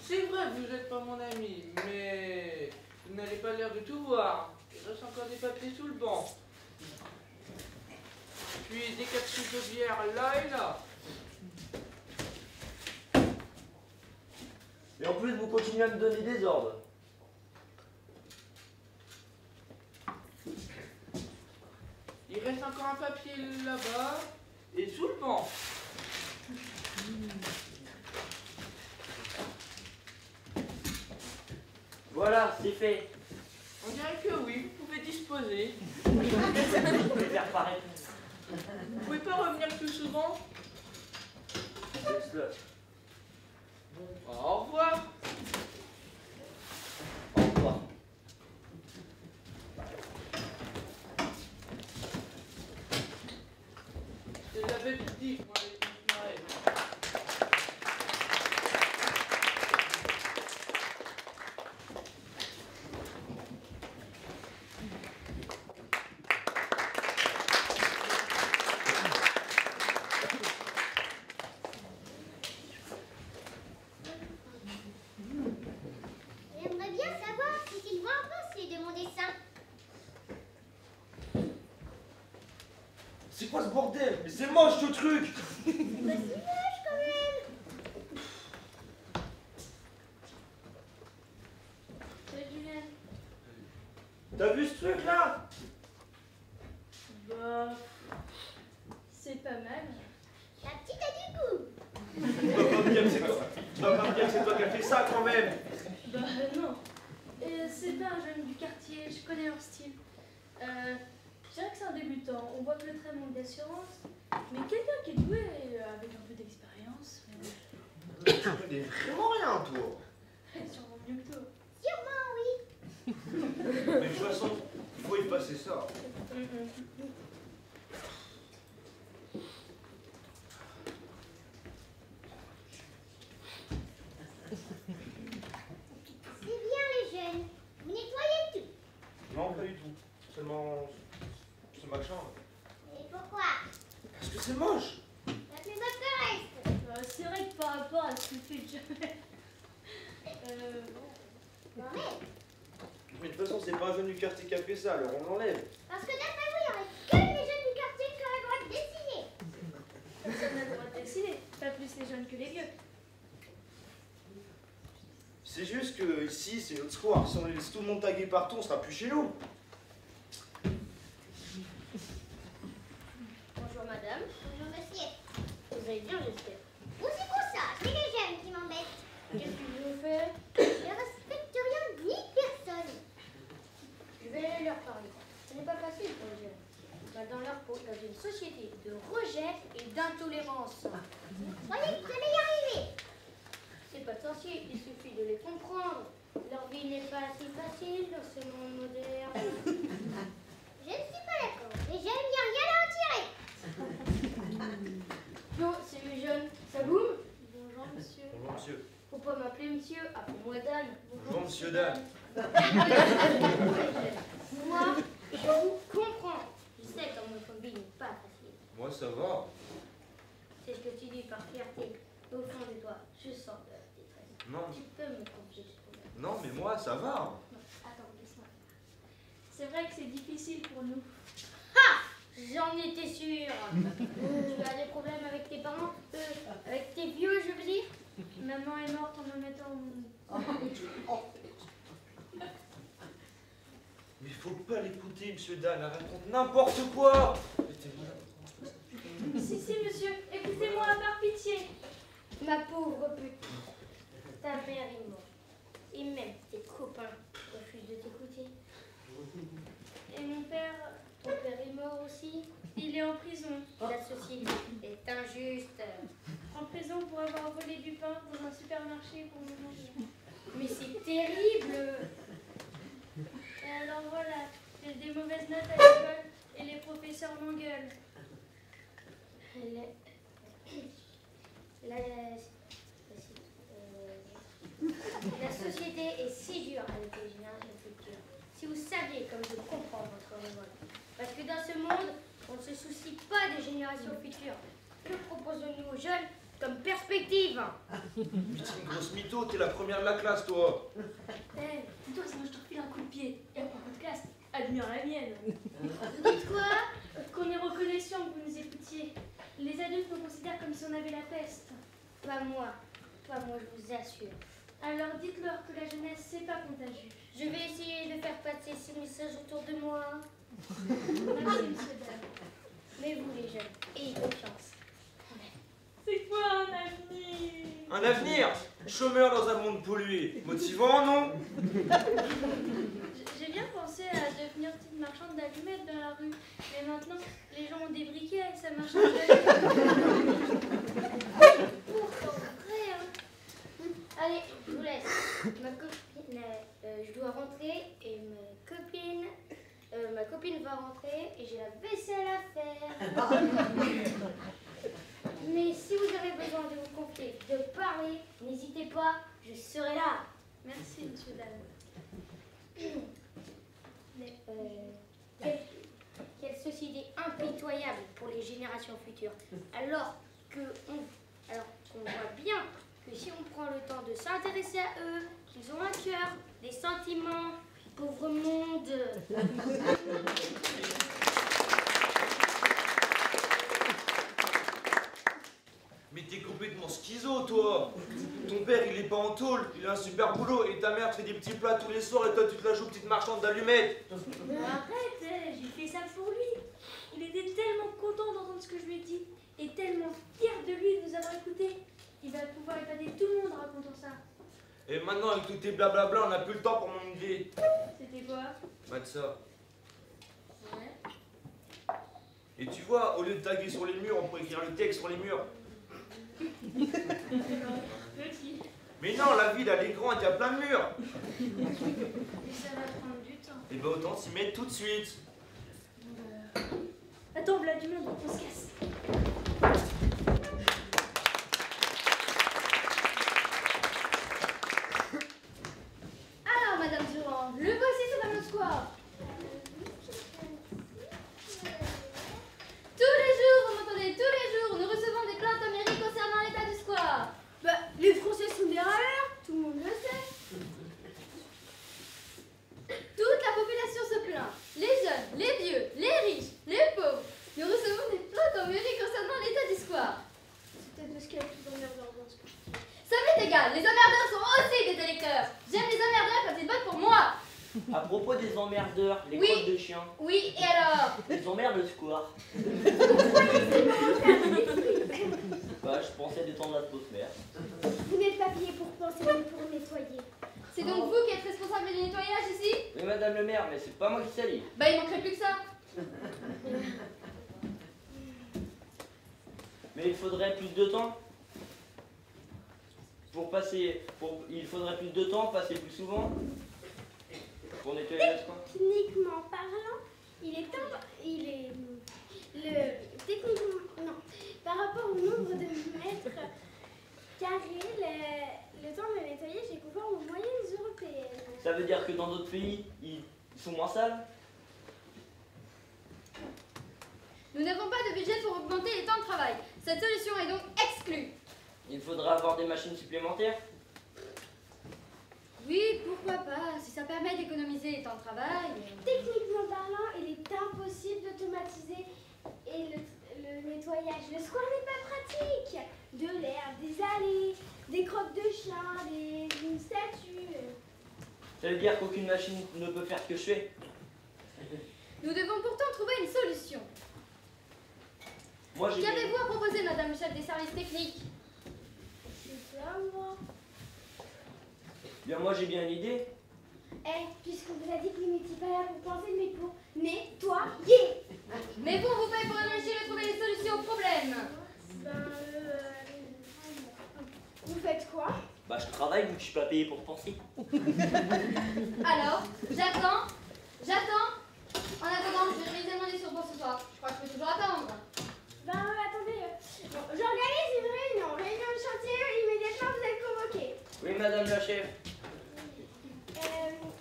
C'est vrai, vous n'êtes pas mon ami, mais vous n'avez pas l'air de tout voir. Il reste encore des papiers sous le banc. Puis des capsules de bière là et là. Et en plus, vous continuez à me donner des ordres. Il reste encore un papier là-bas et sous le banc. Voilà, c'est fait. On dirait que oui, vous pouvez disposer. Je vais faire pareil. Vous pouvez pas revenir plus souvent? Laisse-le. Au revoir. Au revoir. Je l'avais dit, moi, les petites marées. J'aimerais bien savoir ce qu'ils vont penser de mon dessin. C'est quoi ce bordel? Mais c'est moche ce truc! Pas si moche quand même. Julien. T'as vu ce truc là? Bah. C'est pas mal. La petite a du goût. Tu vas pas me dire que c'est toi. Tu vas pas me dire que c'est toi qui as fait ça quand même. Bah non. C'est pas un jeune du quartier, je connais leur style. Je dirais que c'est un débutant. On voit que le trait manque d'assurance. Mais quelqu'un qui est doué avec un peu d'expérience. Tu connais vraiment rien, toi. Sûrement mieux que toi. Mais de toute façon, il faut y passer ça. C'est bien les jeunes. Vous nettoyez tout. Non, pas du tout. Seulement ce machin. Et pourquoi? Parce que c'est moche. La plus intéressante. C'est vrai que par rapport à ce que fait jamais. Ouais. Mais de toute façon, c'est pas un jeune du quartier qui a fait ça, alors on l'enlève. Parce que d'après vous, il n'y aurait que les jeunes du quartier qui auraient le droit de dessiner. Personne n'a le droit de dessiner, pas plus les jeunes que les vieux. C'est juste que ici, c'est notre square. Si on laisse tout le monde taguer partout, on sera plus chez nous. Bonjour madame. Bonjour monsieur. Vous allez bien j'espère. Vous c'est pour ça, c'est les jeunes qui m'embêtent. Qu'est-ce que je vous fais? Ils ne respectent rien ni personne. Je vais aller leur parler. Ce n'est pas facile pour les jeunes. Ils sont dans leur peau dans une société de rejet et d'intolérance. Voyez, vous allez y arriver. C'est pas sorcier, il suffit de les comprendre. Leur vie n'est pas si facile dans ce monde moderne. Je ne suis pas d'accord. Les jeunes, il n'y a rien à en tirer. Non, c'est mes jeunes. Ça boum? Bonjour monsieur. Bonjour, monsieur. Faut pas m'appeler monsieur, appelle-moi Dan. Bonjour, monsieur Dan. Moi, je vous comprends. Je sais que notre vie n'est pas facile. Moi, ça va. C'est ce que tu dis par fierté. Au fond de toi, je sens de la détresse. Non, Tu peux me confier ce problème. non, mais moi, ça va. Non, attends, laisse-moi. C'est vrai que c'est difficile pour nous. J'en étais sûre. Tu as des problèmes avec tes parents? Avec tes vieux, je veux dire? Maman est morte en me mettant au monde. Mais faut pas l'écouter, monsieur Dan. Elle raconte n'importe quoi. Si, monsieur, écoutez-moi par pitié. Ma pauvre pute. Ta mère est morte. Et même tes copains refusent de t'écouter. Et mon père, Ton père est mort aussi. il est en prison. La société est injuste. En prison pour avoir volé du pain dans un supermarché pour nous manger. Mais c'est terrible. Et alors voilà, j'ai des mauvaises notes à l'école et les professeurs m'engueulent. La société est si dure avec les générations futures. Si vous saviez comme je comprends votre révolte. Parce que dans ce monde, on ne se soucie pas des générations futures. Que proposons-nous aux jeunes comme perspective? Mais t'es une grosse mytho, t'es la première de la classe, toi. Toi, sinon je te refile un coup de pied. Il y a beaucoup de classe. Admire la mienne. Dites quoi? Qu'on est reconnaissant que vous nous écoutiez. Les adultes nous considèrent comme si on avait la peste. Pas moi. Pas moi, je vous assure. Alors dites-leur que la jeunesse, c'est pas contagieux. Je vais essayer de faire passer ces messages autour de moi. Merci, monsieur Dan. Mais vous, les jeunes, ayez confiance. C'est quoi un avenir? Un avenir. Chômeur dans un monde pollué. Motivant, non? J'ai bien pensé à devenir petite marchande d'allumettes dans la rue. Mais maintenant, les gens ont des briquets et ça marche pas. Pourtant, vrai, hein. Allez, je vous laisse. Ma copine, je dois rentrer et ma copine va rentrer et j'ai la vaisselle à faire. Mais si vous avez besoin de vous confier, de parler, n'hésitez pas, je serai là. Merci, monsieur Dan. Quelle société impitoyable pour les générations futures. Alors qu'on voit bien que si on prend le temps de s'intéresser à eux, qu'ils ont un cœur, des sentiments, pauvre monde. Mais t'es complètement schizo, toi. Ton père, il est pas en tôle, il a un super boulot, et ta mère te fait des petits plats tous les soirs, et toi, tu te la joues petite marchande d'allumettes. Arrête, j'ai fait ça pour lui. Il était tellement content d'entendre ce que je lui ai dit et tellement fier de lui de nous avoir écoutés. Il va pouvoir épater tout le monde en racontant ça. Et maintenant, avec tous tes blablabla, on n'a plus le temps pour mon idée. C'était quoi? Bah de ça. Ouais. Et tu vois, au lieu de taguer sur les murs, on pourrait écrire le texte sur les murs. Mais non, la ville, elle est grande, il y a plein de murs. Mais ça va prendre du temps. Et ben autant s'y mettre tout de suite. Attends, voilà du monde, on se casse. Alors, Madame Durand, le voici sur la square. Tous les jours, vous m'entendez, tous les jours, nous recevons des plaintes en mairie concernant l'état du square. Bah, les Français sont des râleurs, tout le monde le sait. Toute la population se plaint. Les jeunes, les vieux, les riches, les pauvres. Nous recevons des plaintes en mairie concernant l'état du square. C'est peut-être parce qu'il y a plus d'emmerdeurs dans ce quartier. Ça m'est égal, les emmerdeurs sont aussi des électeurs. J'aime les emmerdeurs quand ils votent pour moi. À propos des emmerdeurs, les Oui. crottes de chiens, Oui, et alors? ils emmerdent le square. Bah, je pensais détendre l'atmosphère. Vous n'êtes pas payé pour penser, mais pour nettoyer. C'est donc vous qui êtes responsable du nettoyage ici? Oui, madame le maire, mais c'est pas moi qui salis. Bah, il manquerait plus que ça. Mais il faudrait plus de temps. Il faudrait plus de temps, passer plus souvent. Pour nettoyer le square. Techniquement parlant, techniquement, non, par rapport au nombre de mètres carrés, le temps de nettoyage est conforme aux moyennes européennes. Ça veut dire que dans d'autres pays, ils sont moins sales. Nous n'avons pas de budget pour augmenter les temps de travail. Cette solution est donc exclue. Il faudra avoir des machines supplémentaires. Oui, pourquoi pas, si ça permet d'économiser les temps de travail. Techniquement parlant, il est impossible d'automatiser le nettoyage. Le square n'est pas pratique. De l'herbe, des allées, des crottes de chiens, une statue. Ça veut dire qu'aucune machine ne peut faire ce que je fais. Nous devons pourtant trouver une solution. Moi, j'ai... Qu'avez-vous à proposer, madame le chef des services techniques? C'est ça, moi. Bien, moi, j'ai bien une idée. Puisqu'on vous a dit que vous n'étiez pas là pour penser, mais pour nettoyer. Mais vous, vous faites pour réfléchir et trouver des solutions aux problèmes. Vous faites quoi? Bah, je travaille vu que je suis pas payé pour penser. Alors, j'attends. En attendant, je vais réviser mon livre pour ce soir. Je crois que je peux toujours attendre. Attendez. Bon, j'organise une réunion de chantier, immédiatement vous êtes convoqués. Oui, madame la chef.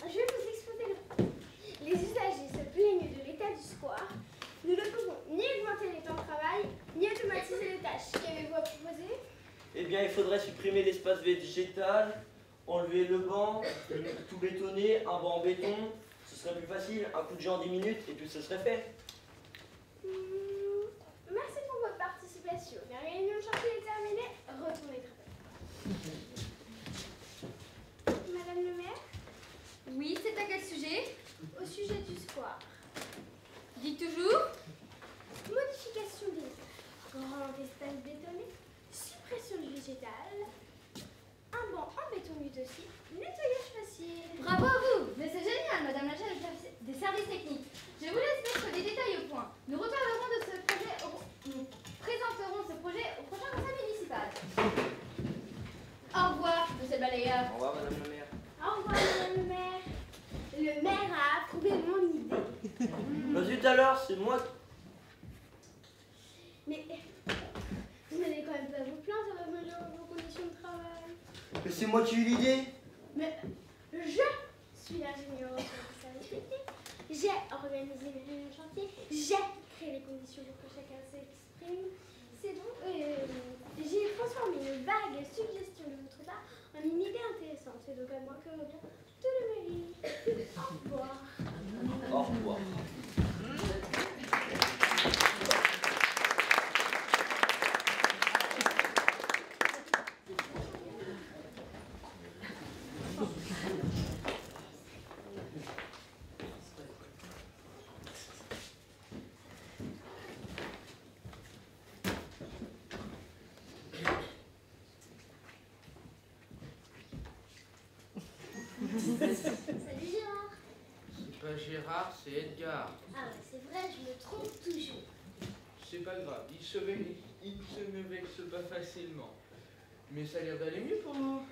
Je vais vous exposer les usagers se plaignent de l'état du square. Nous ne pouvons ni augmenter les temps de travail, ni automatiser les tâches. Qu'avez-vous à proposer? Eh bien, il faudrait supprimer l'espace végétal, enlever le banc, tout bétonner, un banc en béton. Ce serait plus facile, un coup de jet en 10 minutes et puis ce serait fait. Merci pour votre participation. La réunion de chantier est terminée. Retournez travailler. Madame le maire, Oui, c'est à quel sujet? au sujet du square. Dites toujours. Modification des grand espace bétonné, suppression du végétal, un banc en béton lui aussi, nettoyage facile. Bravo à vous. Mais c'est génial, madame la chef des services techniques. Je vous laisse mettre des détails au point. Nous reparlerons de ce projet, nous présenterons ce projet au prochain conseil municipal. Au revoir, monsieur le balayeur. Au revoir, madame la maire. Au revoir, madame le maire. Le maire a approuvé mon idée. Bah, zut alors, c'est moi. Mais vous n'allez quand même pas vous plaindre, ça va améliorer vos conditions de travail. Mais c'est moi qui ai eu l'idée. Mais je suis l'ingénieur au service technique. J'ai organisé les réunions de chantier. J'ai créé les conditions pour que chacun s'exprime. C'est bon. J'ai transformé une vague suggestion de votre part en une idée intéressante. C'est donc à moi que revient tout le mérite. Au revoir. Au revoir. Salut Gérard. C'est pas Gérard, c'est Edgar. Ah ouais, c'est vrai, je me trompe toujours. c'est pas grave, il se ne vexe pas facilement. Mais ça a l'air d'aller mieux pour vous.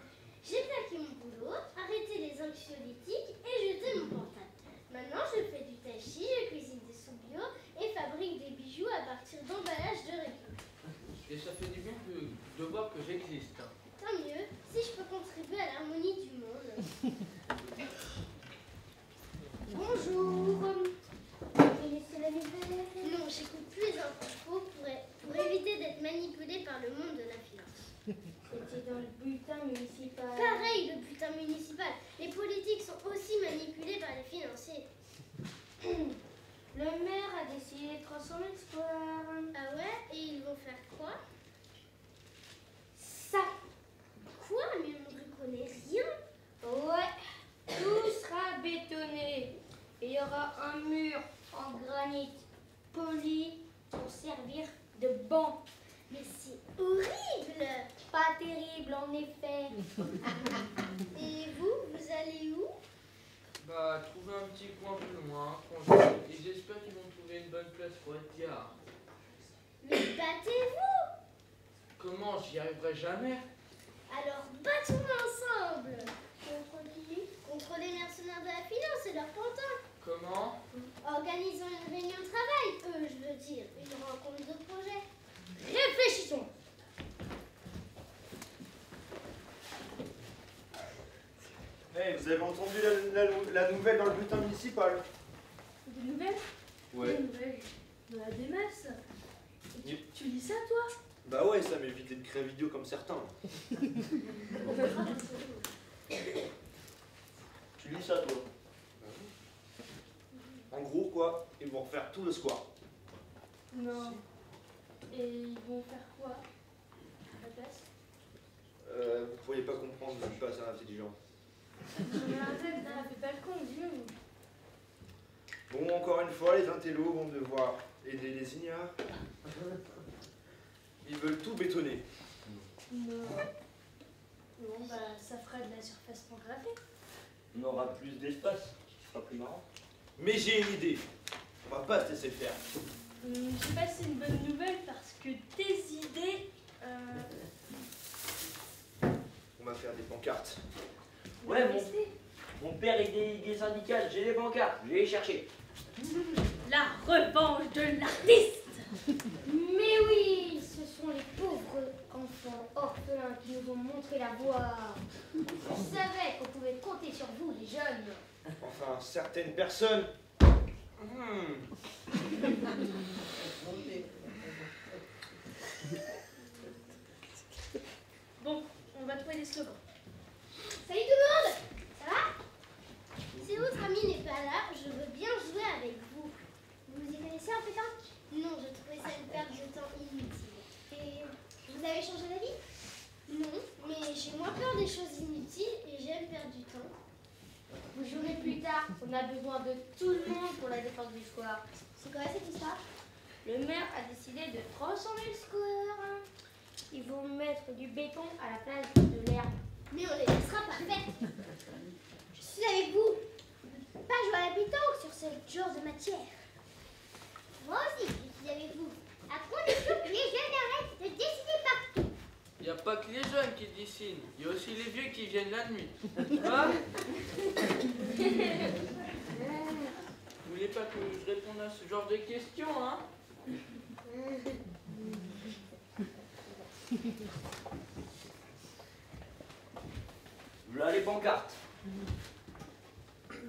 J'ai plaqué mon boulot, arrêté les anxiolytiques et jeté mon portable. Maintenant, je fais du tai chi, je cuisine des soupes bio et fabrique des bijoux à partir d'emballages de récup. Et ça fait du bien de voir que j'existe. Hein. Tant mieux, si je peux contribuer à l'harmonie du monde. Bonjour. Vous connaissez la nouvelle? Non, j'écoute plus les infos pour éviter d'être manipulée par le monde de la finance. C'était dans le bulletin municipal. Pareil, le bulletin municipal. Les politiques sont aussi manipulés par les financiers. Le maire a décidé de transformer le square. Ah ouais? Et ils vont faire quoi? Ça. Quoi? Mais on ne connaît rien. Ouais. Tout sera bétonné. Et il y aura un mur en granit poli pour servir de banc. Mais c'est horrible. Pas terrible en effet. Et vous allez où? Bah, trouver un petit coin plus loin, tranquille. Et j'espère qu'ils vont trouver une bonne place pour être gare. Mais battez-vous. Comment? J'y arriverai jamais. Alors battons-nous ensemble. Contre qui? Contre les mercenaires de la finance et leurs pantins. Comment? Organisons une réunion de travail, je veux dire, une rencontre de projet. Réfléchissons. Hey, vous avez entendu la nouvelle dans le bulletin municipal? Des nouvelles? Ouais. Des nouvelles de la DMS. Yep. Tu lis ça, toi? Bah ouais, ça m'évite de créer vidéo comme certains. Tu lis ça, toi? En gros, quoi, ils vont refaire tout le square. Non. Et ils vont faire quoi à la place? Vous pourriez pas comprendre, je suis pas assez intelligent. Mais arrête, là, fais pas le con, dis-nous. Bon, encore une fois, les intellos vont devoir aider les ignares. Ils veulent tout bétonner. Non. Bon, bah, ça fera de la surface pour graver. On aura plus d'espace, ce sera plus marrant. Mais j'ai une idée. On va pas se laisser faire. Je sais pas si c'est une bonne nouvelle parce que tes idées. On va faire des pancartes. Ouais, mon père est délégué syndical, j'ai des pancartes, je vais les chercher. La revanche de l'artiste. Mais oui, ce sont les pauvres enfants orphelins qui nous ont montré la voie. Je savais qu'on pouvait compter sur vous, les jeunes. Enfin, certaines personnes. Bon, on va trouver des slogans. Salut tout le monde. Ça va? Si votre ami n'est pas là, je veux bien jouer avec vous. Vous y connaissez en pétanque? Non, je trouvais ça une perte de temps inutile. Et vous avez changé d'avis? Non, mais j'ai moins peur des choses inutiles et j'aime perdre du temps. Vous jouerez plus tard. On a besoin de tout le monde pour la défense du square. C'est quoi cette histoire? Le maire a décidé de transformer le square. Ils vont mettre du béton à la place de l'herbe. Mais on les laissera pas faire. Je suis avec vous. Pas jouer à la pétanque sur ce genre de matière. Moi aussi, je suis avec vous. À condition que les jeunes arrêtent de décider partout. Il n'y a pas que les jeunes qui dessinent, il y a aussi les vieux qui viennent la nuit. Hein? Vous voulez pas que je réponde à ce genre de questions, hein? Voilà les pancartes.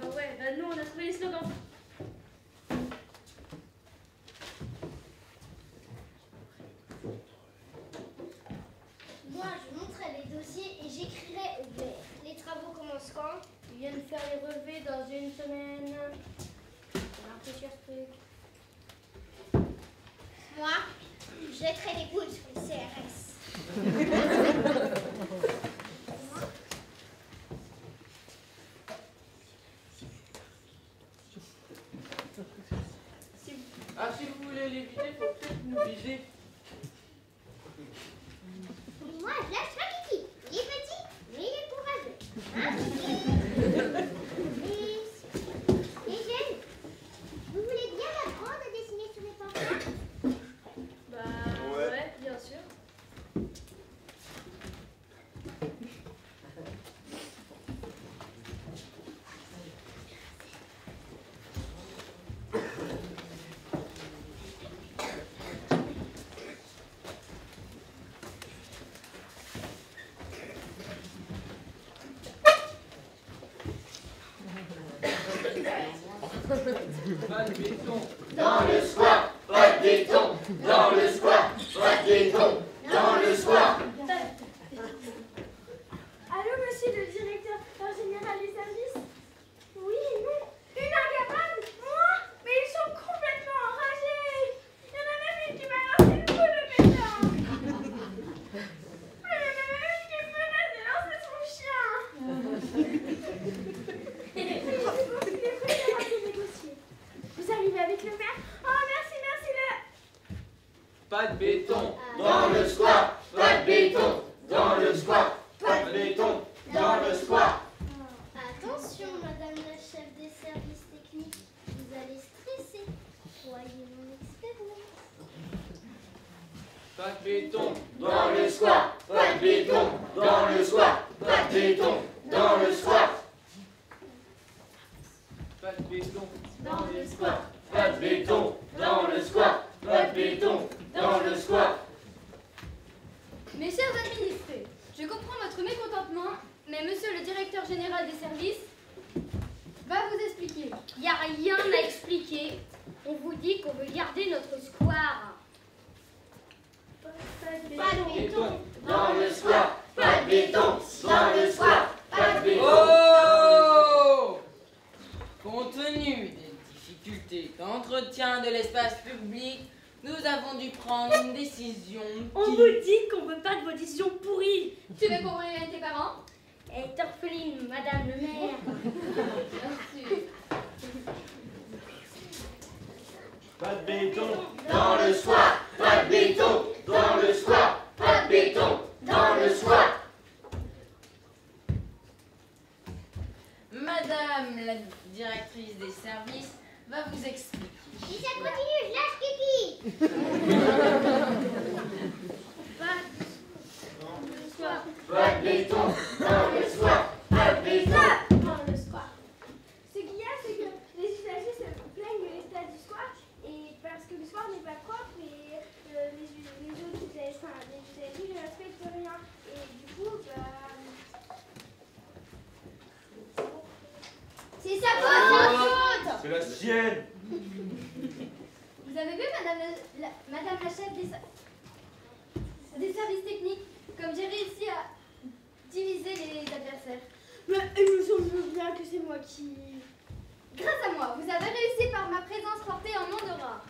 Ah ouais, bah nous on a trouvé les slogans. Moi, je montrerai les dossiers et j'écrirai au vert. Les travaux commencent quand? Ils viennent faire les relevés dans une semaine. On a réfléchi à ce truc. Moi, je jetterai les boules sur le CRS. Ah, si vous voulez l'éviter, il faut peut-être nous viser. Moi, je lâche pas Kiki. Il est petit, mais il est courageux. Hein, Kiki? Les jeunes, vous voulez bien m'apprendre à dessiner sur les pancartes? Pas de béton. Dans le square, pas de béton. Dans le square, pas de béton. Dans le square. Allô, monsieur le directeur général des services? Oui, non. Une incapable? Moi? Mais ils sont complètement enragés. Il y en a même une qui m'a lancé une boule de béton. Il y en a même une qui menace de lancer son chien. Je pense qu'il est préférable de négocier. Vous arrivez avec le maire? Oh, merci, le... Pas de béton. Dans le square, pas de béton. Dans le square, pas de béton. Dans le square. Attention, madame la chef des services techniques, vous allez stresser. Croyez mon expérience. Pas de béton. Dans le square, pas de béton. Dans le square, pas de béton. Dans le square. Pas de béton. Dans le square, pas de béton. Dans le square, pas de béton. Dans le square. Mes chers administrés, je comprends votre mécontentement, mais monsieur le directeur général des services va vous expliquer. Il n'y a rien à expliquer. On vous dit qu'on veut garder notre square. Pas de béton. Dans le square, pas de béton. Dans le square, pas de béton. Oh! Compte tenu des difficultés qu'entretient de l'espace public, nous avons dû prendre une décision On qui... vous dit qu'on veut pas de vos décisions pourries. Tu veux qu'on réveille tes parents? Elle est orpheline, madame le maire. Bien sûr. Pas de béton. Dans le square, pas de béton. Dans le square, pas de béton. Dans le square. Madame la directrice des services va vous expliquer. Si ça continue, je lâche Kiki. Pas de béton. Dans le square, pas de béton. Dans le square. Ce qu'il y a, c'est que les usagers se plaignent de l'état du square et parce que le square n'est pas propre et les autres usagers, enfin, les usagers ne respectent rien. Et du coup, C'est sa faute. C'est la sienne. Vous avez vu, madame la chef des services techniques, comme j'ai réussi à diviser les adversaires. mais il me semble bien que c'est moi qui... Grâce à moi, vous avez réussi par ma présence portée en nom de rat.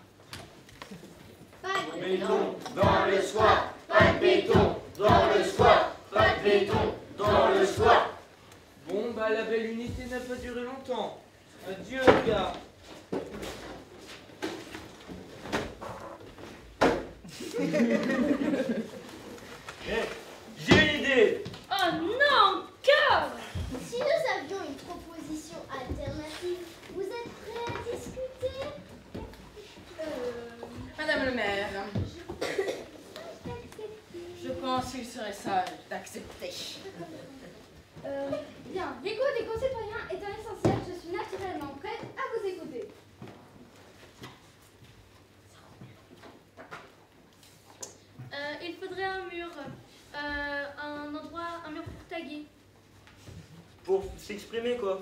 Pas de Béton. Dans le square, pas de béton. Dans le square, pas de béton. Dans le square. Bon, bah la belle unité n'a pas duré longtemps. Adieu, gars. J'ai une idée. Oh non, encore. Si nous avions une proposition alternative, vous êtes prêts à discuter? Madame le maire, je pense qu'il serait sage d'accepter. Bien, l'écho des concitoyens étant essentiel, je suis naturellement prête à vous écouter. Il faudrait un mur, un mur pour taguer. Pour s'exprimer, quoi.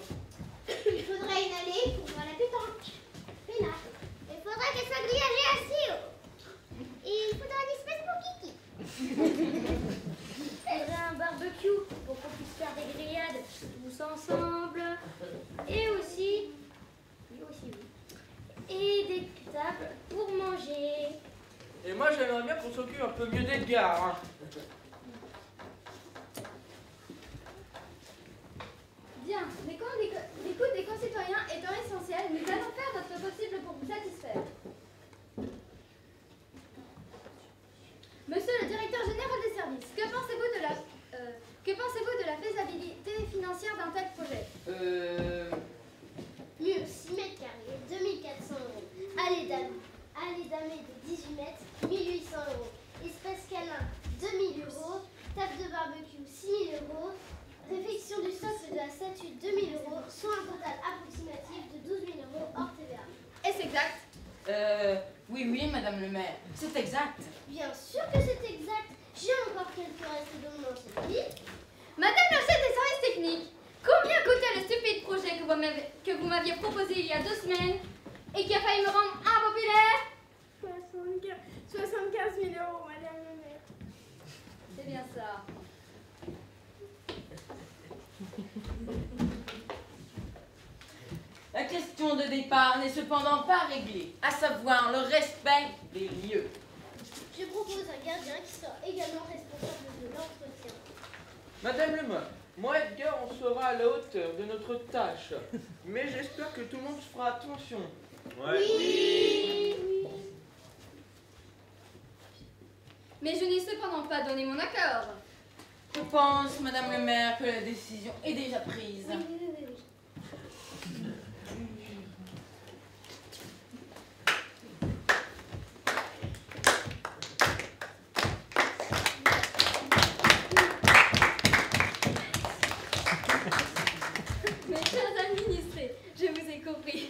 Il faudrait une allée pour voir la pétanque. Pénard. Il faudrait qu'elle soit grillagée assez haut. Et il faudra une espèce pour Kiki. Il faudrait un barbecue pour qu'on puisse faire des grillades tous ensemble. Et aussi oui. Et des tables pour manger. Et moi, j'aimerais bien qu'on s'occupe un peu mieux d'Edgar. Hein. Bien, l'écoute des concitoyens étant essentielle, nous allons faire notre possible pour vous satisfaire. Monsieur le directeur général des services, que pensez-vous de la faisabilité financière d'un tel projet? Mur 6 mètres carrés, 2400 €. Allée damée de 18 mètres, 1800 €. Espace câlin, 2000 €. Table de barbecue, 6000 €. Réfection du socle de la statue, 2000 €. Soit un total approximatif de 12 000 € hors TVA. Est-ce exact? Oui, madame le maire, c'est exact. Bien sûr que c'est exact. J'ai encore quelques restes de mon ancienne vie. Madame la chef des services techniques, combien coûtait le stupide projet que vous m'aviez proposé il y a 2 semaines? et qui a failli me rendre impopulaire. 75 000 euros, madame la maire. C'est bien ça. La question de départ n'est cependant pas réglée, à savoir le respect des lieux. Je propose un gardien qui sera également responsable de l'entretien. Madame le maire, moi Edgar, on sera à la hauteur de notre tâche. Mais j'espère que tout le monde fera attention. Oui. Mais je n'ai cependant pas donné mon accord. Je pense, Madame le maire, que la décision est déjà prise. Oui. Mes chers administrés, je vous ai compris.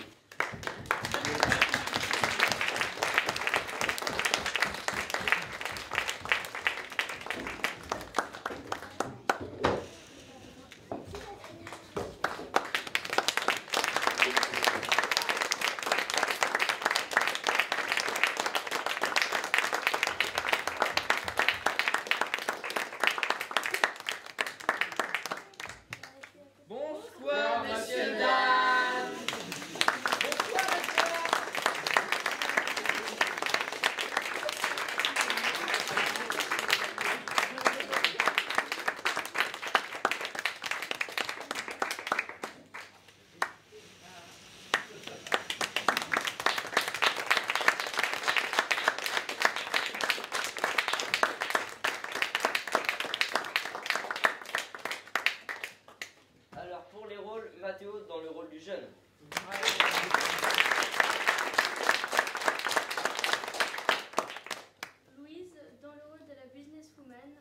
Bonsoir, Messieurs, dames. Alors pour les rôles, Mathéo dans le rôle du jeune. Louise, dans le rôle de la businesswoman.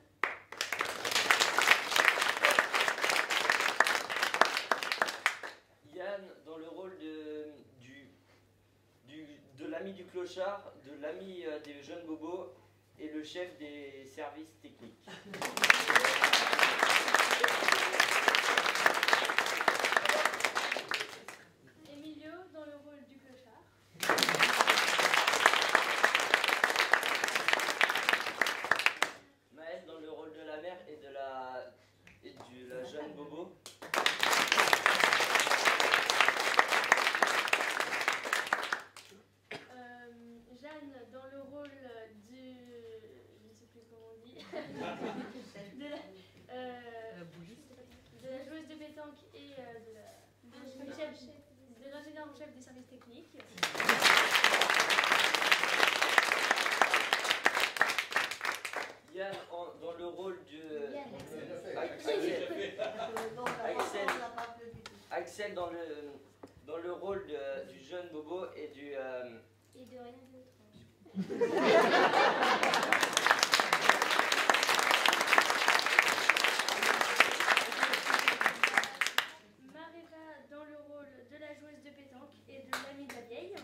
Yann dans le rôle de l'ami du clochard, de l'ami des jeunes bobos et le chef des services techniques. Emilio, dans le rôle du clochard. Maëlle dans le rôle de la mère et de la jeune bobo. Jeanne, dans le rôle du... je ne sais plus comment on dit. de la joueuse de pétanque et de l'ingénieur en chef des services techniques. Yann dans le rôle de Axel dans le rôle du jeune bobo et du Et de rien d'autre. Mareva, dans le rôle de la joueuse de pétanque et de l'amie de la vieille.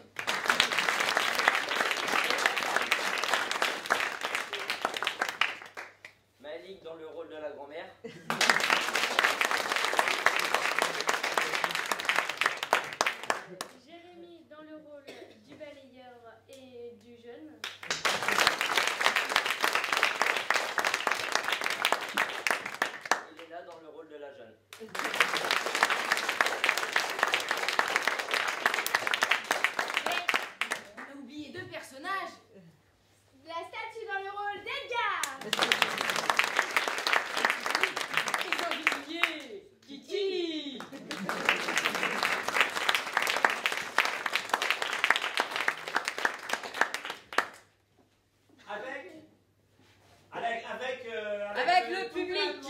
Malik dans le rôle de la grand-mère. Jérémy, dans le rôle du balayeur et du jeune. Elena dans le rôle de la jeune. On a oublié deux personnages. La statue dans le rôle d'Edgar. Et j'ai oublié Kiki. Avec le public.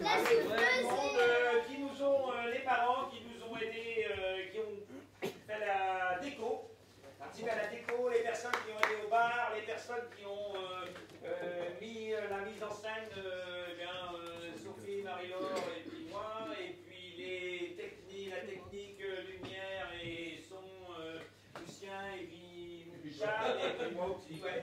La Ouais, souffleuse le monde, qui nous ont, les parents qui nous ont aidés, qui ont fait la déco, participé à la déco, les personnes qui ont aidé au bar, les personnes qui ont mis la mise en scène, Sophie, Marie-Laure et puis moi, et puis la technique, lumière et son, Lucien et puis Charles et puis moi aussi, ouais.